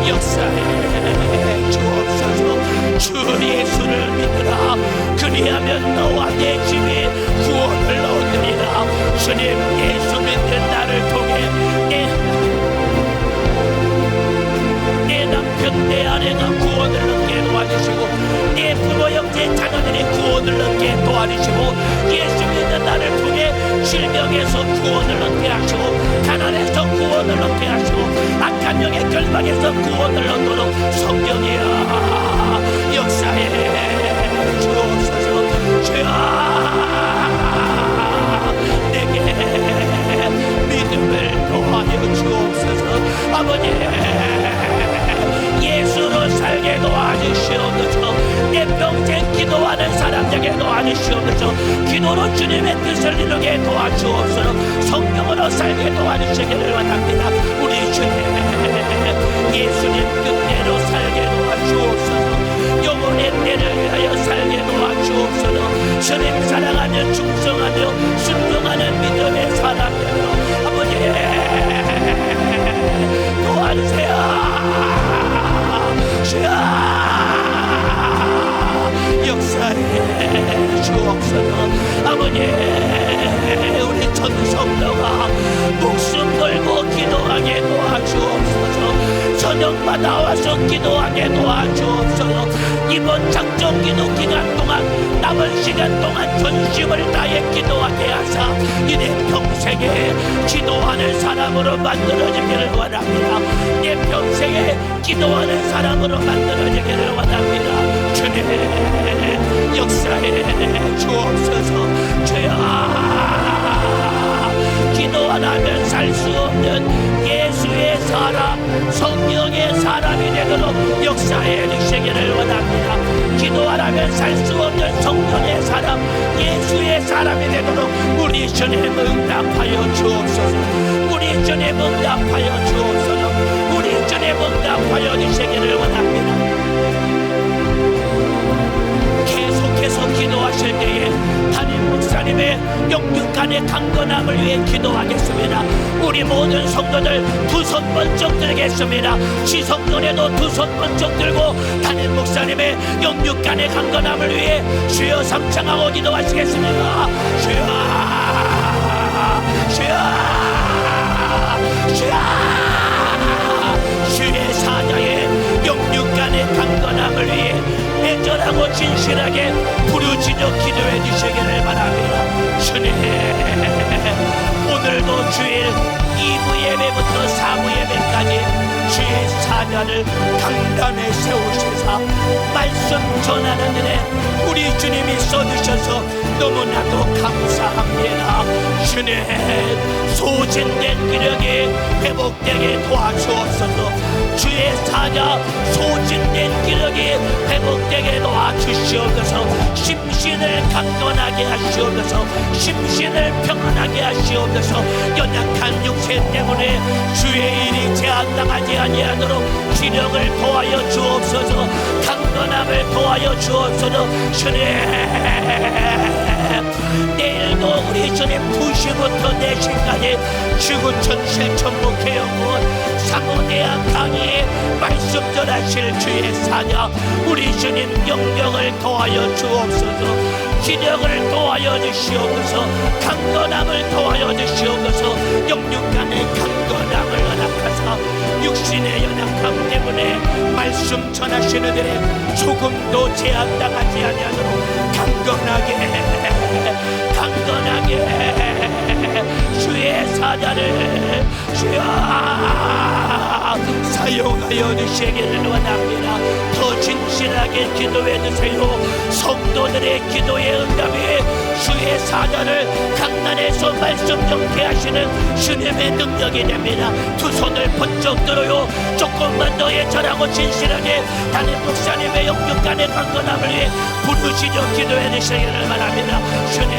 [SPEAKER 3] 역사해 주옵소서. 주 예수를 믿으라. 그리하면 너와 내 집이 구원을 얻으리라. 주님, 예수 믿는 나를 통해 내 남편, 내 아내가 구원을 얻게 도와주시고, 내 부모 형제 자녀들이 구원을 얻게 도와주시고, 예수 믿는 나를 통해 질병에서 구원을 얻게 하시고, 가난에서 구원을 얻게 하시고, 악한 영의 결박에서 구원을 얻도록 성령이여 역사해 주옵소서. 주여, 내게 믿음을 도와여 주옵소서. 아버지, 예수로 살게 도와주시옵소서. 내 평생 기도하는 사람 되게 도와주시옵소서. 기도로 주님의 뜻을 이루게 도와주옵소서. 성령으로 살게 도와주시기를 원합니다. 우리 주님, 예수님 뜻대로 살게 도와주옵소서. 영혼의 때를 위하여 살게 도와주옵소서. 주님 사랑하며 충성하며 순종하는 믿음의 사람 되도록 아버지 도와주세요. 주여, 역사해 주옵소서. 아버지, 우리 전 성도가 목숨 걸고 기도하게 도와주옵소서. 저녁마다 와서 기도하게 도와주옵소서. 이번 작정 기도 기간 동안 남은 시간 동안 전심을 다해 기도하게 하사 이내 평생에 기도하는 사람으로 만들어지기를 원합니다. 내 평생에 기도하는 사람으로 만들어지기를 원합니다. 주님, 역사해 주옵소서. 주여, 기도 안 하면 살 수 없는 예수의 사람, 성령의 사람이 되도록 역사해 주시기를 원합니다. 기도 안 하면 살 수 없는 성령의 사람, 예수의 사람이 되도록 우리 주님 응답하여 주옵소서. 우리 주님 응답하여 주옵소서. 우리 주님 응답하여 주시기를 원합니다. 계속해서 기도하실 때에 담임 목사님의 영육간의 강건함을 위해 기도하겠습니다. 우리 모든 성도들 두 손 번쩍 들겠습니다. 지성전에도 두 손 번쩍 들고 담임 목사님의 영육간의 강건함을 위해 주여 삼창하고 기도하시겠습니다. 주여, 주여, 주여, 주의 사자의 영육간의 강건함을 위해 애절하고 진실하게 부르짖어 기도해 주시기를 바랍니다. 주님, 오늘도 주일 2부 예배부터 4부 예배까지 주의 사자를 강단에 세우시사 말씀 전하는 일에 우리 주님이 써주셔서 너무나도 감사합니다. 주님, 소진된 기력이 회복되게 도와주옵소서. 주의 사자 소진된 기력이 회복되게 도와주시옵소서. 심신을 강건하게 하시옵소서. 심신을 평안하게 하시옵소서. 연약한 육체 때문에 주의 일이 제한당하지 아니하도록 기력을 도와여 주옵소서. 강건함을 도와여 주옵소서. 주님, 내일도 우리 주님 2시부터 4시까지 지구촌 실천목회연구원 사모대학 강의에 말씀 전하실 주의 사자 우리 주님 영역을 도와여 주옵소서. 기력을 도와여 주시옵소서. 강건함을 도와여 주시옵소서. 영육간의 강건함을 허락하사 육신의 연약함 때문에 말씀 전하시는 들에 조금도 제한당하지 아니하도록 강건하게 주의 사자를 주여 사용하여 주시기를 원합니다. 더 진실하게 기도해 주세요. 성도들의 기도의 응답이 주의 사자를 강단에서 말씀 전케하시는 주님의 능력이 됩니다. 두 손을 번쩍 들어요. 조금만 더 애절하고 진실하게 담임 목사님의 영육간의 강건함을 위해 부르시며 기도해 주시기를 바랍니다. 주님,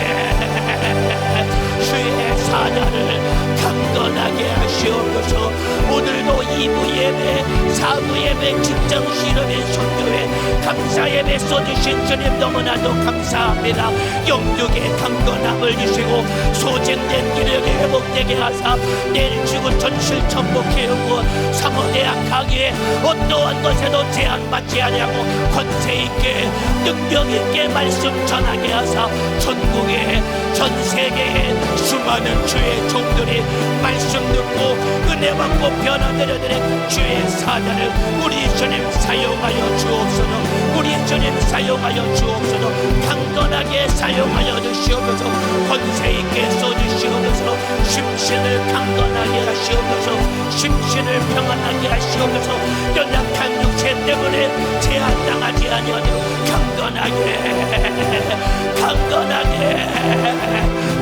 [SPEAKER 3] 주의 사자를 강건하게 하시옵소서. 오늘도 2부 예배, 4부 예배, 직장 실험의 선교회 감사 예배 써주신 주님 너무나도 감사합니다. 영육의 강건함을 주시고 소진된 기력이 회복되게 하사 내일 지구촌 실천목회연구원 사모대학 강의에 어떠한 것에도 제한받지 아니하고 권세있게 능력있게 말씀 전하게 하사 전국에 전 세계에 수많은 주의 종들이 말씀 듣고 은혜 받고 변화되려는 주의 사자를 우리 주님 사용하여 주옵소서. 우리 주님 사용하여 주옵소서. 강건하게 사용하여 주시옵소서. 권세있게 써주시옵소서. 심신을 강건하게 하시옵소서. 심신을 평안하게 하시옵소서. 연약한 육체 때문에 제한당하지 아니하도록 강건하게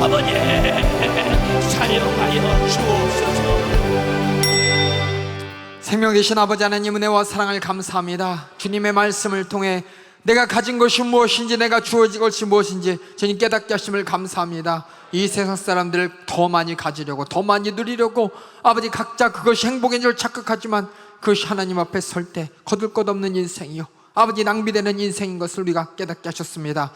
[SPEAKER 3] 아버지 사용하여 주옵소서.
[SPEAKER 4] 생명 되신 아버지 하나님 은혜와 사랑을 감사합니다. 주님의 말씀을 통해 내가 가진 것이 무엇인지, 내가 주어진 것이 무엇인지 주님 깨닫게 하심을 감사합니다. 이 세상 사람들을 더 많이 가지려고, 더 많이 누리려고 아버지 각자 그것이 행복인 줄 착각하지만 그것이 하나님 앞에 설 때 거둘 것 없는 인생이요 아버지 낭비되는 인생인 것을 우리가 깨닫게 하셨습니다.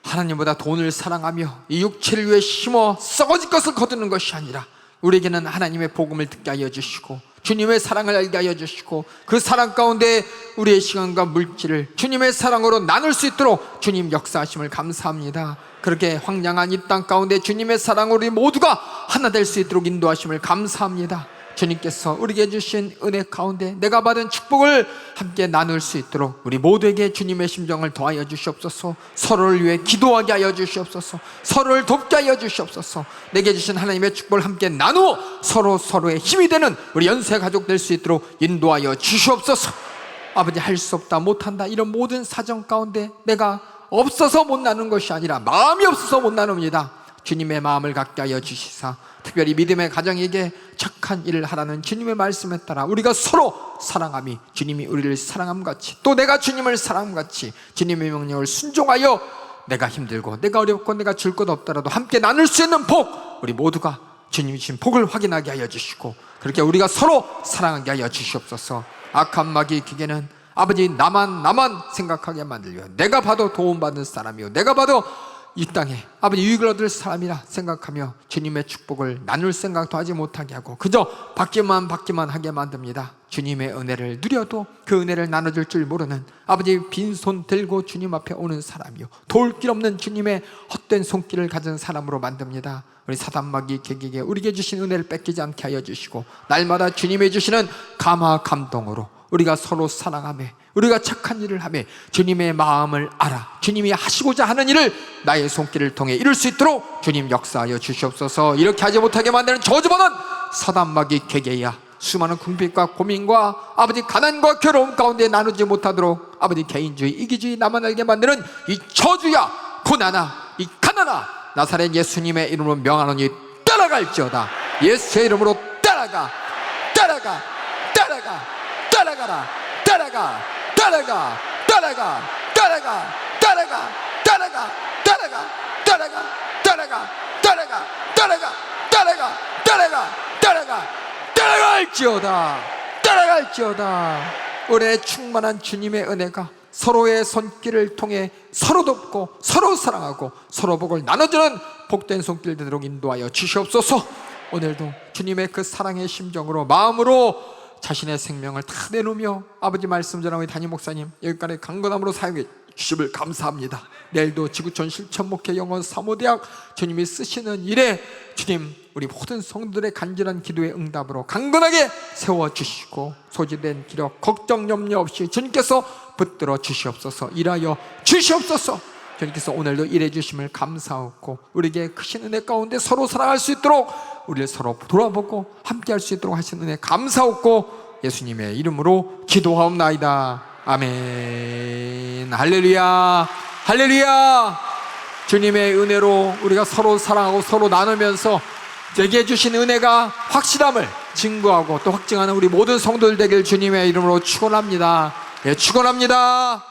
[SPEAKER 4] 하나님보다 돈을 사랑하며 이 육체를 위해 심어 썩어질 것을 거두는 것이 아니라 우리에게는 하나님의 복음을 듣게 하여 주시고 주님의 사랑을 알게 하여 주시고 그 사랑 가운데 우리의 시간과 물질을 주님의 사랑으로 나눌 수 있도록 주님 역사하심을 감사합니다. 그렇게 황량한 이 땅 가운데 주님의 사랑으로 우리 모두가 하나 될 수 있도록 인도하심을 감사합니다. 주님께서 우리에게 주신 은혜 가운데 내가 받은 축복을 함께 나눌 수 있도록 우리 모두에게 주님의 심정을 더하여 주시옵소서. 서로를 위해 기도하게 하여 주시옵소서. 서로를 돕게 하여 주시옵소서. 내게 주신 하나님의 축복을 함께 나누어 서로의 힘이 되는 우리 연세 가족 될 수 있도록 인도하여 주시옵소서. 아버지, 할 수 없다, 못한다 이런 모든 사정 가운데 내가 없어서 못 나누는 것이 아니라 마음이 없어서 못 나눕니다. 주님의 마음을 갖게 하여 주시사 특별히 믿음의 가정에게 착한 일을 하라는 주님의 말씀에 따라 우리가 서로 사랑함이 주님이 우리를 사랑함같이 또 내가 주님을 사랑함같이 주님의 명령을 순종하여 내가 힘들고 내가 어렵고 내가 줄 것 없더라도 함께 나눌 수 있는 복, 우리 모두가 주님이 주신 복을 확인하게 하여 주시고 그렇게 우리가 서로 사랑하게 하여 주시옵소서. 악한 마귀의 기계는 아버지 나만 생각하게 만들려 내가 봐도 도움받는 사람이요 내가 봐도 이 땅에 아버지 유익을 얻을 사람이라 생각하며 주님의 축복을 나눌 생각도 하지 못하게 하고 그저 받기만 하게 만듭니다. 주님의 은혜를 누려도 그 은혜를 나눠줄 줄 모르는 아버지 빈손 들고 주님 앞에 오는 사람이요 도울 길 없는 주님의 헛된 손길을 가진 사람으로 만듭니다. 우리 사단마귀 개개에게 우리에게 주신 은혜를 뺏기지 않게 하여 주시고 날마다 주님이 주시는 감화 감동으로 우리가 서로 사랑하며 우리가 착한 일을 하며 주님의 마음을 알아 주님이 하시고자 하는 일을 나의 손길을 통해 이룰 수 있도록 주님 역사하여 주시옵소서. 이렇게 하지 못하게 만드는 저주받은 서단막이 개개야 수많은 궁핍과 고민과 아버지 가난과 괴로움 가운데 나누지 못하도록 아버지 개인주의 이기주의 나만 알게 만드는 이 저주야 고난아 이 가난아 나사렛 예수님의 이름으로 명하노니 따라갈지어다. 예수의 이름으로 따라가 따라가 따라가 따라가라 따라가 따라가 따라가 따라가 따라가 따라가 따라가 따라가 따라가 따라가 따라가 따라가 따라가 따라가 따라갈지어다. 따라갈지어다. 은혜 충만한 주님의 은혜가 서로의 손길을 통해 서로 돕고 서로 사랑하고 서로 복을 나눠주는 복된 손길 되도록 인도하여 주시옵소서. 오늘도 주님의 그 사랑의 심정으로 마음으로 자신의 생명을 다 내놓으며 아버지 말씀 전하는 우리 담임 목사님 여기까지 강건함으로 사용해 주심을 감사합니다. 내일도 지구촌 실천목회 영원 사모대학 주님이 쓰시는 일에 주님 우리 모든 성도들의 간절한 기도의 응답으로 강건하게 세워주시고 소진된 기력 걱정 염려 없이 주님께서 붙들어 주시옵소서. 일하여 주시옵소서. 주님께서 오늘도 일해 주심을 감사하고 우리에게 크신 은혜 가운데 서로 사랑할 수 있도록 우리를 서로 돌아보고 함께 할 수 있도록 하신 은혜 감사하고 예수님의 이름으로 기도하옵나이다. 아멘. 할렐루야 할렐루야. 주님의 은혜로 우리가 서로 사랑하고 서로 나누면서 내게 주신 은혜가 확실함을 증거하고 또 확증하는 우리 모든 성도들 되길 주님의 이름으로 축원합니다. 예, 축원합니다.